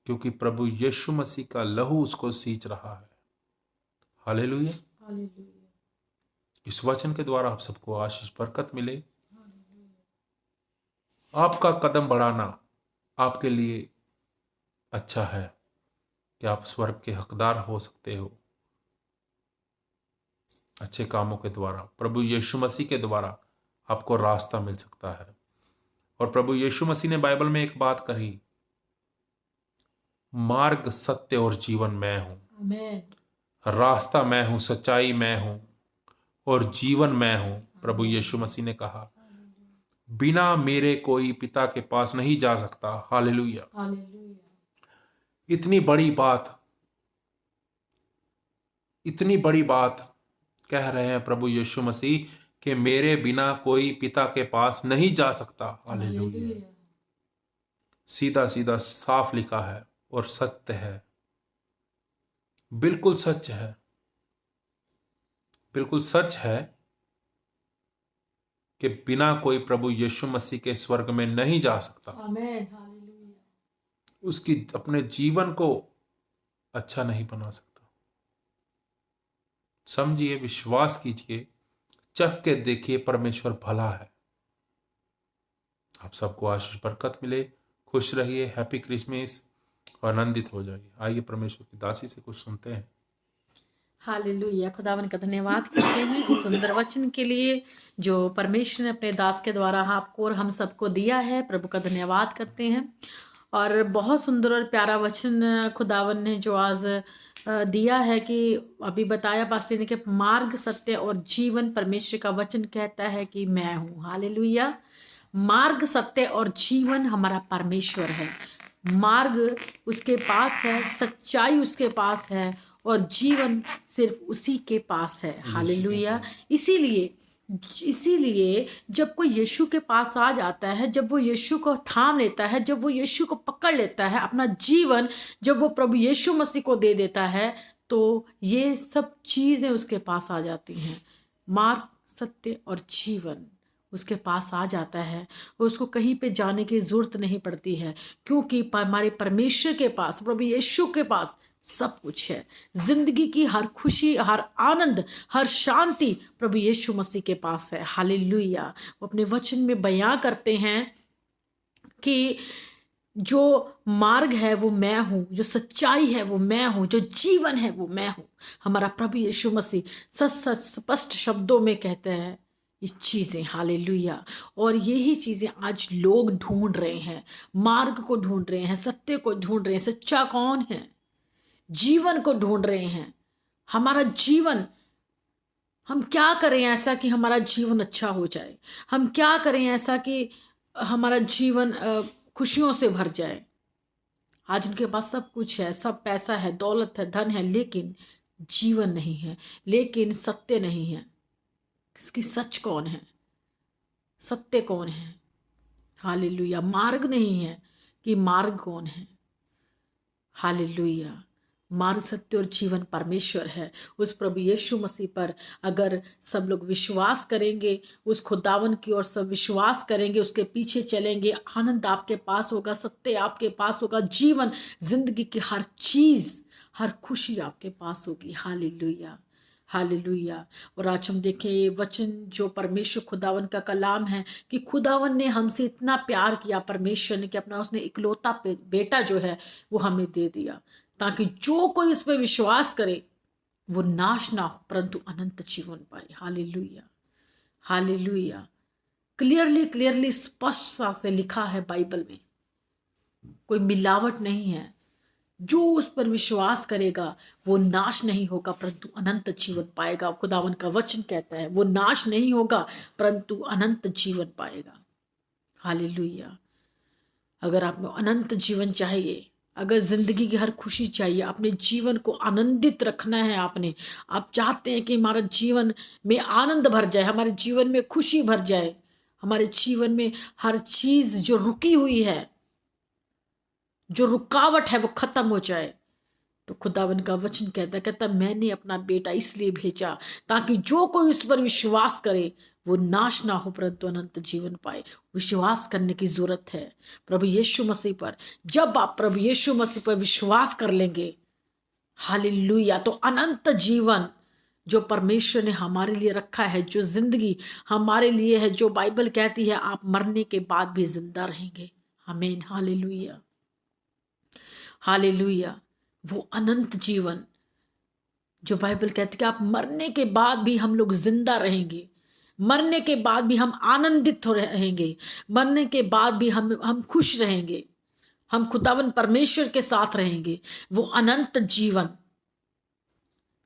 क्योंकि प्रभु यीशु मसीह का लहू उसको सींच रहा है। हालेलुया। इस वचन के द्वारा आप सबको आशीष बरकत मिले। आपका कदम बढ़ाना आपके लिए अच्छा है कि आप स्वर्ग के हकदार हो सकते हो। अच्छे कामों के द्वारा, प्रभु यीशु मसीह के द्वारा आपको रास्ता मिल सकता है। और प्रभु यीशु मसीह ने बाइबल में एक बात कही, मार्ग, सत्य और जीवन मैं हूं। आमीन। रास्ता मैं हूं, सच्चाई मैं हूं और जीवन मैं हूं। प्रभु यीशु मसीह ने कहा, बिना मेरे कोई पिता के पास नहीं जा सकता। हालेलुया। इतनी बड़ी बात कह रहे हैं प्रभु यीशु मसीह कि मेरे बिना कोई पिता के पास नहीं जा सकता। हालेलुया। सीधा सीधा साफ लिखा है और सत्य है, बिल्कुल सच है, बिल्कुल सच है कि बिना कोई प्रभु यीशु मसीह के स्वर्ग में नहीं जा सकता। आमीन। उसकी अपने जीवन को अच्छा नहीं बना सकता। समझिए, विश्वास कीजिए, चख के देखिए, परमेश्वर भला है। आप सबको आशीष बरकत मिले। खुश रहिए। हैप्पी क्रिसमस और आनंदित हो जाइए। आइए परमेश्वर की दासी से कुछ सुनते हैं। हालेलुया। खुदावन का धन्यवाद करते हैं इस सुंदर वचन के लिए जो परमेश्वर ने अपने दास के द्वारा आपको और हम सबको दिया है। प्रभु का धन्यवाद करते हैं। और बहुत सुंदर और प्यारा वचन खुदावन ने जो आज दिया है कि अभी बताया पास्टर ने कि मार्ग, सत्य और जीवन, परमेश्वर का वचन कहता है कि मैं हूँ। हालेलुया। मार्ग, सत्य और जीवन हमारा परमेश्वर है। मार्ग उसके पास है, सच्चाई उसके पास है और जीवन सिर्फ उसी के पास है। हालेलुया। इसीलिए जब कोई यीशु के पास आ जाता है, जब वो यीशु को थाम लेता है, जब वो यीशु को पकड़ लेता है, अपना जीवन जब वो प्रभु यीशु मसीह को दे देता है, तो ये सब चीज़ें उसके पास आ जाती हैं। मार्ग, सत्य और जीवन उसके पास आ जाता है। उसको कहीं पे जाने की जरूरत नहीं पड़ती है, क्योंकि हमारे परमेश्वर के पास, प्रभु यीशु के पास सब कुछ है। जिंदगी की हर खुशी, हर आनंद, हर शांति प्रभु यीशु मसीह के पास है। हालेलुया। वो अपने वचन में बयां करते हैं कि जो मार्ग है वो मैं हूं, जो सच्चाई है वो मैं हूं, जो जीवन है वो मैं हूं। हमारा प्रभु यीशु मसीह सच स्पष्ट शब्दों में कहते हैं ये चीजें। हालेलुया। और यही चीजें आज लोग ढूंढ रहे हैं, मार्ग को ढूंढ रहे हैं, सत्य को ढूंढ रहे हैं। सच्चा कौन है? जीवन को ढूंढ रहे हैं। हमारा जीवन, हम क्या करें ऐसा कि हमारा जीवन अच्छा हो जाए? हम क्या करें ऐसा कि हमारा जीवन खुशियों से भर जाए? आज उनके पास सब कुछ है, सब पैसा है, दौलत है, धन है, लेकिन जीवन नहीं है, लेकिन सत्य नहीं है। इसकी सच कौन है? सत्य कौन है? हालेलुया। मार्ग नहीं है कि मार्ग कौन है। हालेलुया। मार्ग, सत्य और जीवन परमेश्वर है। उस प्रभु यीशु मसीह पर अगर सब लोग विश्वास करेंगे, उस खुदावन की ओर सब विश्वास करेंगे, उसके पीछे चलेंगे, आनंद आपके पास होगा, सत्य आपके पास होगा, जीवन, जिंदगी की हर चीज, हर खुशी आपके पास होगी। Hallelujah, hallelujah. और आज हम देखें ये वचन जो परमेश्वर खुदावन का कलाम है कि खुदावन ने हमसे इतना प्यार किया, परमेश्वर ने, कि अपना उसने इकलौता बेटा जो है वो हमें दे दिया, ताकि जो कोई इस पे विश्वास करे वो नाश ना हो परंतु अनंत जीवन पाए। Hallelujah, hallelujah. क्लियरली क्लियरली स्पष्ट सा से लिखा है बाइबल में, कोई मिलावट नहीं है। जो उस पर विश्वास करेगा वो नाश नहीं होगा परंतु अनंत जीवन पाएगा। खुदावन का वचन कहता है वो नाश नहीं होगा परंतु अनंत जीवन पाएगा। हालेलुया। अगर आपको अनंत जीवन चाहिए, अगर जिंदगी की हर खुशी चाहिए, अपने जीवन को आनंदित रखना है, आप चाहते हैं कि हमारा जीवन में आनंद भर जाए, हमारे जीवन में खुशी भर जाए, हमारे जीवन में हर चीज जो रुकी हुई है, जो रुकावट है वो खत्म हो जाए, तो खुदावन का वचन कहता मैंने अपना बेटा इसलिए भेजा ताकि जो कोई उस पर विश्वास करे वो नाश ना हो परंतु अनंत जीवन पाए। विश्वास करने की जरूरत है प्रभु यीशु मसीह पर। जब आप प्रभु यीशु मसीह पर विश्वास कर लेंगे, हालेलुया, तो अनंत जीवन जो परमेश्वर ने हमारे लिए रखा है, जो जिंदगी हमारे लिए है, जो बाइबल कहती है आप मरने के बाद भी जिंदा रहेंगे। आमीन। Hallelujah, hallelujah. वो अनंत जीवन जो बाइबल कहती है कि आप मरने के बाद भी हम लोग जिंदा रहेंगे, मरने के बाद भी हम आनंदित हो रहेंगे, मरने के बाद भी हम खुश रहेंगे, हम खुदावन परमेश्वर के साथ रहेंगे। वो अनंत जीवन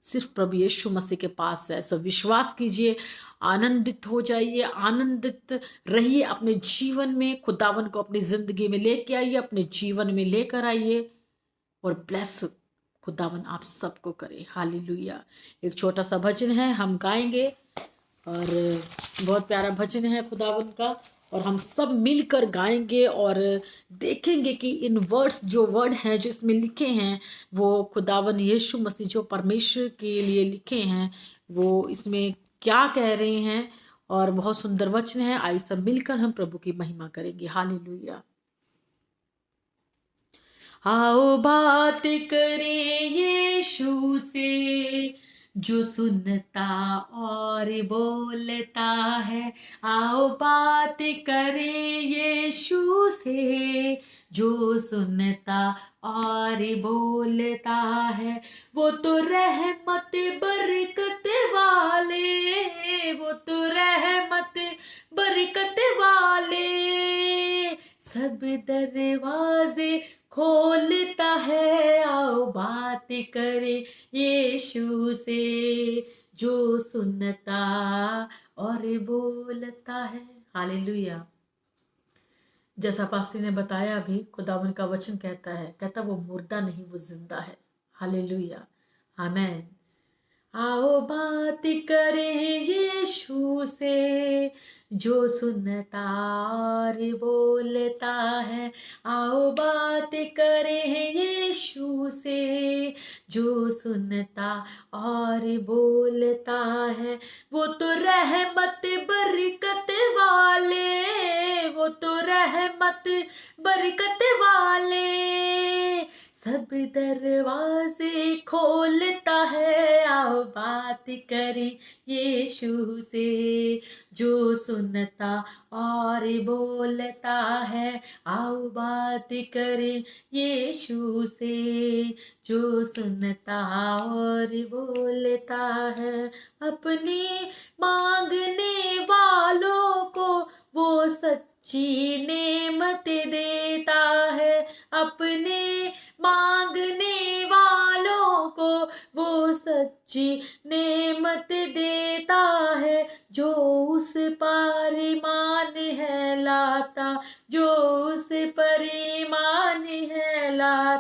सिर्फ प्रभु यीशु मसीह के पास है। सब विश्वास कीजिए, आनंदित हो जाइए, आनंदित रहिए अपने जीवन में। खुदावन को अपनी जिंदगी में लेके आइए, अपने जीवन में लेकर आइए और ब्लेस खुदावन आप सबको करे। हालेलुया। एक छोटा सा भजन है, हम गाएंगे और बहुत प्यारा भजन है खुदावन का, और हम सब मिलकर गाएंगे और देखेंगे कि इन वर्ड्स, जो वर्ड हैं जो इसमें लिखे हैं, वो खुदावन यीशु मसीह जो परमेश्वर के लिए लिखे हैं वो इसमें क्या कह रहे हैं। और बहुत सुंदर वचन है। आइए सब मिलकर हम प्रभु की महिमा करेंगे। हालेलुया। आओ बात करें यीशु से जो सुनता और बोलता है। आओ बात करें यीशु से जो सुनता और बोलता है। वो तो रहमत बरकत वाले, वो तो रहमत बरकत वाले, सब दरवाजे खोलता है। आओ बात करे यीशु से जो सुनता और बोलता है। हालेलुया। जैसा पास्टर ने बताया अभी, खुदावन का वचन कहता वो मुर्दा नहीं, वो जिंदा है। हालेलुया, आमेन। आओ बात करें यीशु से जो सुनता और बोलता है। आओ बात करें यीशु से जो सुनता और बोलता है। वो तो रहमत बरकत वाले, वो तो रहमत बरकत वाले, सब दरवाजे खोलता है। आओ बात करें यीशु से जो सुनता और बोलता है। आओ बात करें यीशु से जो सुनता और बोलता है। अपने मांगने वालों को वो सच्ची नेमत देता है। अपने मांगने वालों को वो सच्ची नेमत देता है। जो उस पर ईमान है लाता, जो उस पर ईमान है लाता,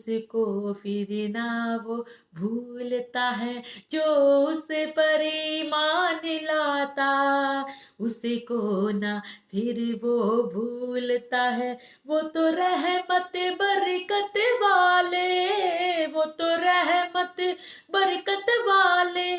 उसको फिर ना वो भूलता है, जो उस पर ईमान लाता उसको ना फिर वो भूलता है। वो तो रहमत बरकत वाले, वो तो रहमत बरकत वाले,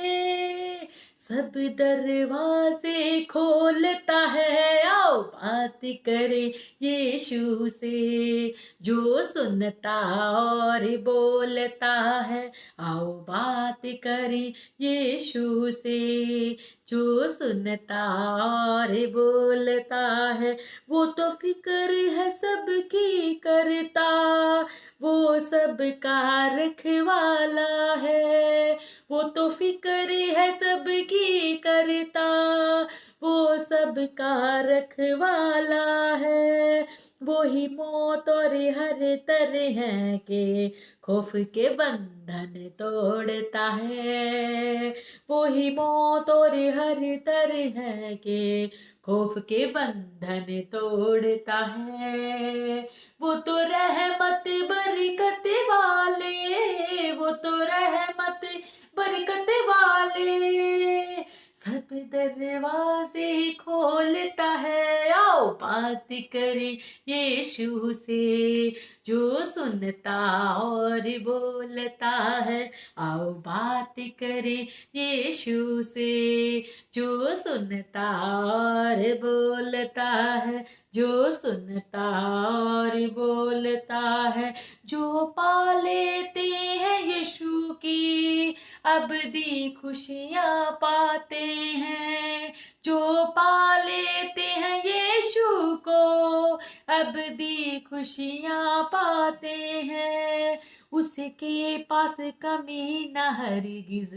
सब दरवाजे खोलता है। आओ बात करें यीशु से, जो सुनता और बोलता है। आओ बात करें यीशु से, जो सुनता और बोलता है। वो तो फिक्र है सबकी करता, वो सबका रखवाला है। वो तो फिक्र है सबकी करता, वो सबका रखवाला है। वो ही मौत और हर तरह के खौफ के बंधन तोड़ता है। वो ही मौत और हर तरह के खौफ के बंधन तोड़ता है। वो तो रहमत बरकत वाले, वो तो रहमत बरकत वाले, सब दरवाजे खोलता है। आओ बात करें यीशु से, जो सुनता और बोलता है। आओ बात करें यीशु से, जो सुनता और बोलता है, जो सुनता और बोलता है। जो पा लेते हैं यीशु की अबदी खुशियाँ पाते हैं, जो पा लेते हैं यीशु को अबदी खुशियाँ पाते हैं। उसके पास कमी न हरगिज,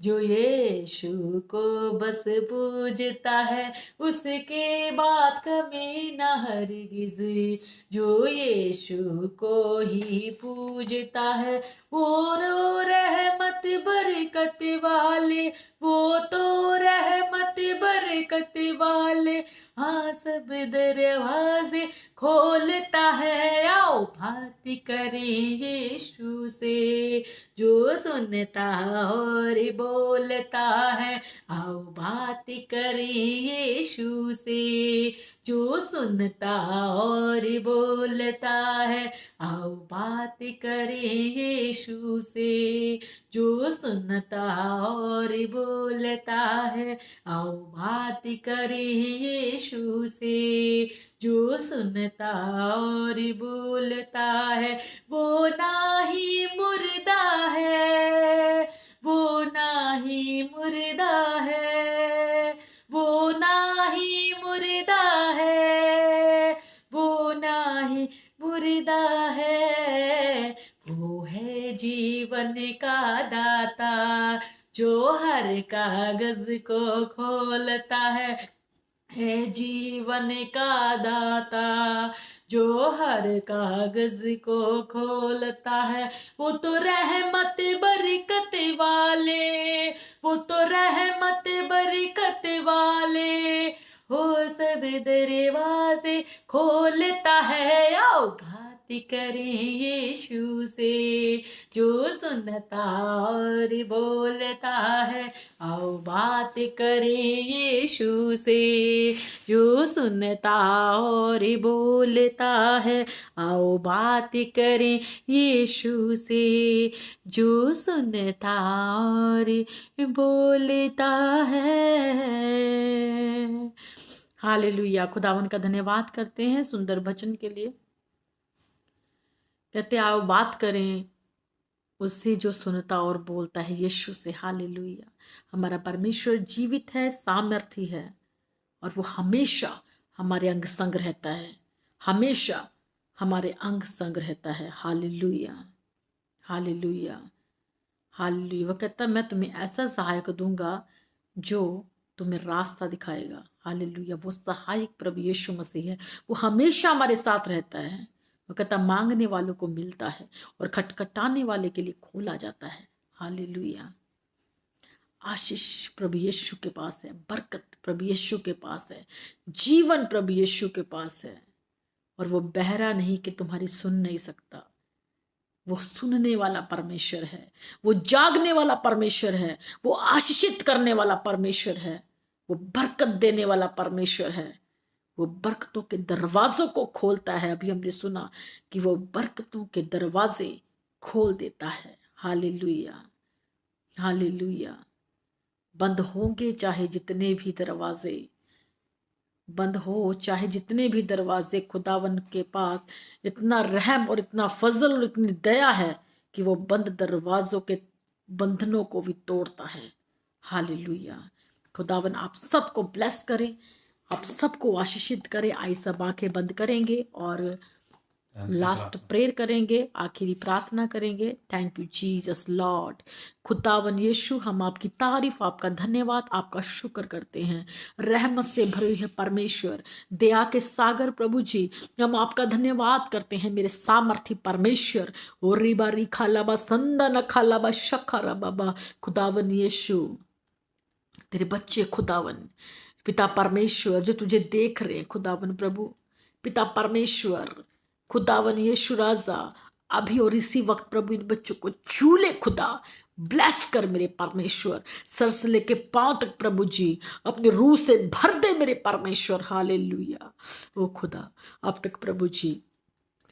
जो यीशु को बस पूजता है। उसके बाद कमी न हरगिज, जो यीशु को ही पूजता है। वो रहमत बरकत वाले, वो तो रहमत बरकत वाले, हाँ सब दरवाजे खोलता है। आओ बात करें यीशु से, जो सुनता और बोलता है। आओ बात करें यीशु से, जो सुनता और बोलता है। आओ बात करें यीशु से, जो सुनता और बोलता है। आओ बात करें यीशु से, जो सुनता और बोलता है। वो ना ही मुर्दा है, वो ना ही मुर्दा है, वो ना ही मुर्दा है, वो ना ही मुर्दा है। वो है जीवन का दाता, जो हर कागज को खोलता है जीवन का दाता, जो हर कागज को खोलता है। वो तो रहमत बरकत वाले, वो तो रहमत बरकत वाले, हो सब दरवाजे खोलता है। आओ बात करें यीशु से, जो सुनता और बोलता है। आओ बात करें यीशु से, जो सुनता और बोलता है। आओ बात करें यीशु से, जो सुनता और बोलता है। हालेलुया। खुदावन का धन्यवाद करते हैं सुंदर वचन के लिए। कहते आओ बात करें उससे जो सुनता और बोलता है, यीशु से। हालेलुया। हमारा परमेश्वर जीवित है, सामर्थी है, और वो हमेशा हमारे अंग संग रहता है, हमेशा हमारे अंग संग रहता है। Hallelujah, hallelujah, hallelujah. वो कहता मैं तुम्हें ऐसा सहायक दूंगा जो तुम्हें रास्ता दिखाएगा। हालेलुया। वो सहायक प्रभु यीशु मसीह है, वो हमेशा हमारे साथ रहता है। वो कहता मांगने वालों को मिलता है और खटखटाने वाले के लिए खोला जाता है। हालेलुया। आशीष प्रभु यीशु के पास है, बरकत प्रभु यीशु के पास है, जीवन प्रभु यीशु के पास है। और वो बहरा नहीं कि तुम्हारी सुन नहीं सकता, वो सुनने वाला परमेश्वर है, वो जागने वाला परमेश्वर है, वो आशीषित करने वाला परमेश्वर है, वो बरकत देने वाला परमेश्वर है, वो बरकतों के दरवाजों को खोलता है। अभी हमने सुना कि वो बरकतों के दरवाजे खोल देता है। Hallelujah, hallelujah. बंद होंगे चाहे जितने भी दरवाजे बंद हो, चाहे जितने भी दरवाजे, खुदावन के पास इतना रहम और इतना फजल और इतनी दया है कि वो बंद दरवाजों के बंधनों को भी तोड़ता है। हालेलुया। खुदावन आप सबको ब्लेस करे, आप सबको आशीषित करे। आई सब आंखें बंद करेंगे और लास्ट प्रेयर करेंगे, आखिरी प्रार्थना करेंगे। Thank you Jesus Lord. खुदावन यीशु, हम आपकी तारीफ, आपका धन्यवाद, आपका शुक्र करते हैं। रहमत से भरे हुए परमेश्वर, दया के सागर प्रभु जी, हम आपका धन्यवाद करते हैं मेरे सामर्थी परमेश्वर। ओ रिबा रिखा लाबा संदा न खालाबा शखरा बाबा। खुदावन यीशु, तेरे बच्चे खुदावन पिता परमेश्वर जो तुझे देख रहे हैं खुदावन प्रभु, पिता परमेश्वर खुदावन यीशु राजा, अभी और इसी वक्त प्रभु इन बच्चों को छू ले खुदा। ब्लेस कर मेरे परमेश्वर, सर से लेके पांव तक प्रभु जी अपने रूह से भर दे मेरे परमेश्वर। हालेलुया। ओ खुदा, अब तक प्रभु जी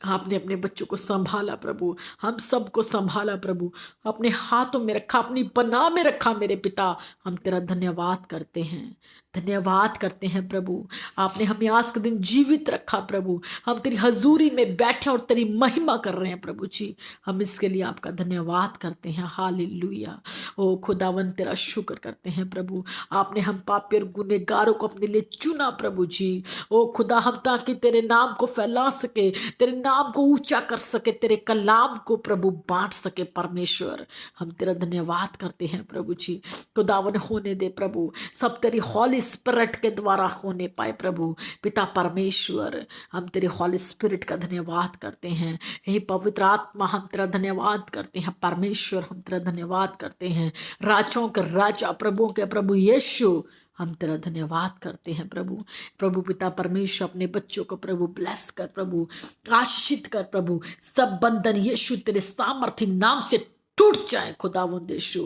आपने अपने बच्चों को संभाला प्रभु, हम सबको संभाला प्रभु, अपने हाथों में रखा, अपनी पनाह में रखा मेरे पिता। हम तेरा धन्यवाद करते हैं, धन्यवाद करते हैं प्रभु। आपने हमें आज के दिन जीवित रखा प्रभु, हम तेरी हजूरी में बैठे और तेरी महिमा कर रहे हैं प्रभु जी। हम इसके लिए आपका धन्यवाद करते हैं। हालेलुया। ओ खुदावन तेरा शुक्र करते हैं प्रभु, आपने हम पापी और गुनहगारों को अपने लिए चुना प्रभु जी। ओ खुदा, हम ताकि तेरे नाम को फैला सके, तेरे नाम को ऊंचा कर सके, तेरे कलाम को प्रभु बांट सके परमेश्वर। हम तेरा धन्यवाद करते हैं प्रभु जी। खुदावन होने दे प्रभु, सब तेरी हॉली स्पिरिट के द्वारा होने पाए प्रभु पिता परमेश्वर। हम तेरे हॉली स्पिरिट का धन्यवाद करते हैं। हे पवित्र आत्मा, हम तेरा धन्यवाद करते हैं परमेश्वर, हम तेरा धन्यवाद करते हैं। राजों के राजा, प्रभुओं के प्रभु यीशु, हम तेरा धन्यवाद करते हैं प्रभु। प्रभु पिता परमेश्वर, अपने बच्चों को प्रभु ब्लेस कर प्रभु, आशीषित कर प्रभु। सब बंधन यीशु तेरे सामर्थ्य नाम से टूट जाए खुदावंद यीशु।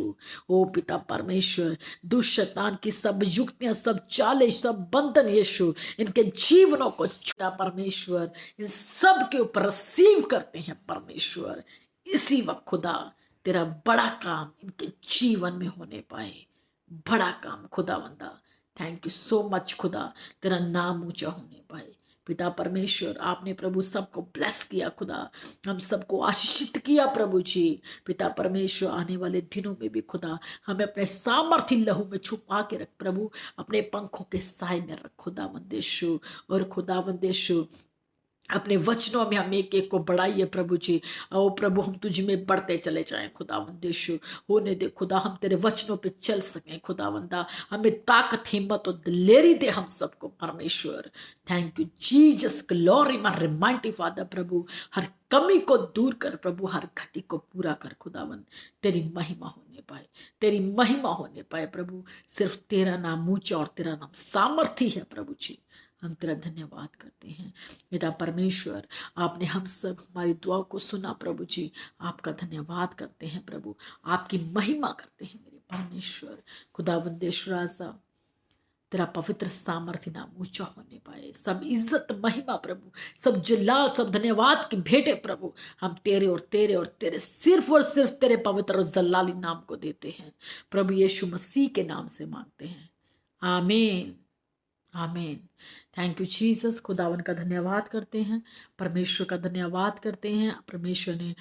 ओ पिता परमेश्वर, दुष्ट शैतान की सब युक्तियां, सब चालें, सब बंधन यीशु इनके जीवनों को पिता परमेश्वर इन सब के ऊपर रिसीव करते हैं परमेश्वर। इसी वक्त खुदा तेरा बड़ा काम इनके जीवन में होने पाए, बड़ा काम खुदावंदा। थैंक यू सो मच खुदा, तेरा नाम ऊंचा होने पाए पिता परमेश्वर। आपने प्रभु सबको ब्लेस किया खुदा, हम सबको आशीषित किया प्रभु जी। पिता परमेश्वर, आने वाले दिनों में भी खुदा हमें अपने सामर्थ्य लहू में छुपा के रख प्रभु, अपने पंखों के साए में रख खुदावंद यीशु। और खुदावंद यीशु, अपने वचनों में हम एक एक को बढ़ाइए प्रभु जी। ओ प्रभु, हम तुझ में बढ़ते चले जाएं खुदावंद यीशु। होने दे खुदा, हम तेरे वचनों पे चल सकें खुदावंदा। हमें ताकत, हिम्मत और दिलेरी दे हम सबको परमेश्वर। Thank you Jesus, glory my remind father प्रभु। हर कमी को दूर कर प्रभु, हर घटी को पूरा कर खुदावंद। तेरी महिमा होने पाए, तेरी महिमा होने पाए प्रभु। सिर्फ तेरा नाम ऊंचा और तेरा नाम सामर्थी है प्रभु जी। हम तेरा धन्यवाद करते हैं पिता परमेश्वर। आपने हम सब हमारी दुआ को सुना प्रभु जी, आपका धन्यवाद करते हैं प्रभु, आपकी महिमा करते हैं मेरे परमेश्वर। खुदावंदेश्वराजा, तेरा पवित्र सामर्थ्य नाम ऊंचा होने पाए। सब इज्जत महिमा प्रभु, सब जलाल, सब धन्यवाद की भेंटे प्रभु हम तेरे और तेरे और तेरे सिर्फ और सिर्फ तेरे पवित्र और जलाली नाम को देते हैं प्रभु यीशु मसीह के नाम से मांगते हैं, आमीन, आमीन। Thank you Jesus. खुदावन का धन्यवाद करते हैं, परमेश्वर का धन्यवाद करते हैं। परमेश्वर ने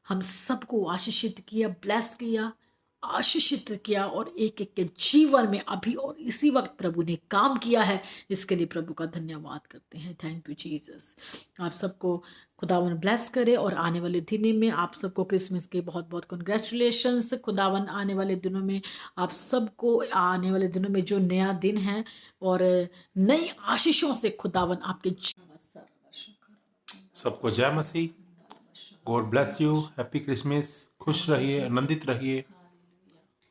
हम सबको आशीषित किया, ब्लेस किया, आशीषित किया और एक एक के जीवन में अभी और इसी वक्त प्रभु ने काम किया है। इसके लिए प्रभु का धन्यवाद करते हैं। Thank you Jesus. आप सबको खुदावन ब्लेस करे और आने वाले दिनों में आप सबको क्रिसमस के बहुत बहुत कंग्रेचुलेशंस। खुदावन आने वाले दिनों में आप सबको, आने वाले दिनों में जो नया दिन है और नई आशीषों से खुदावन आपके सबको जय मसीह। God bless you, happy Christmas, खुश रहिए, आनंदित रहिए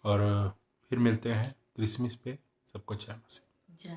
और फिर मिलते हैं क्रिसमस पे। सबको जय मसीह।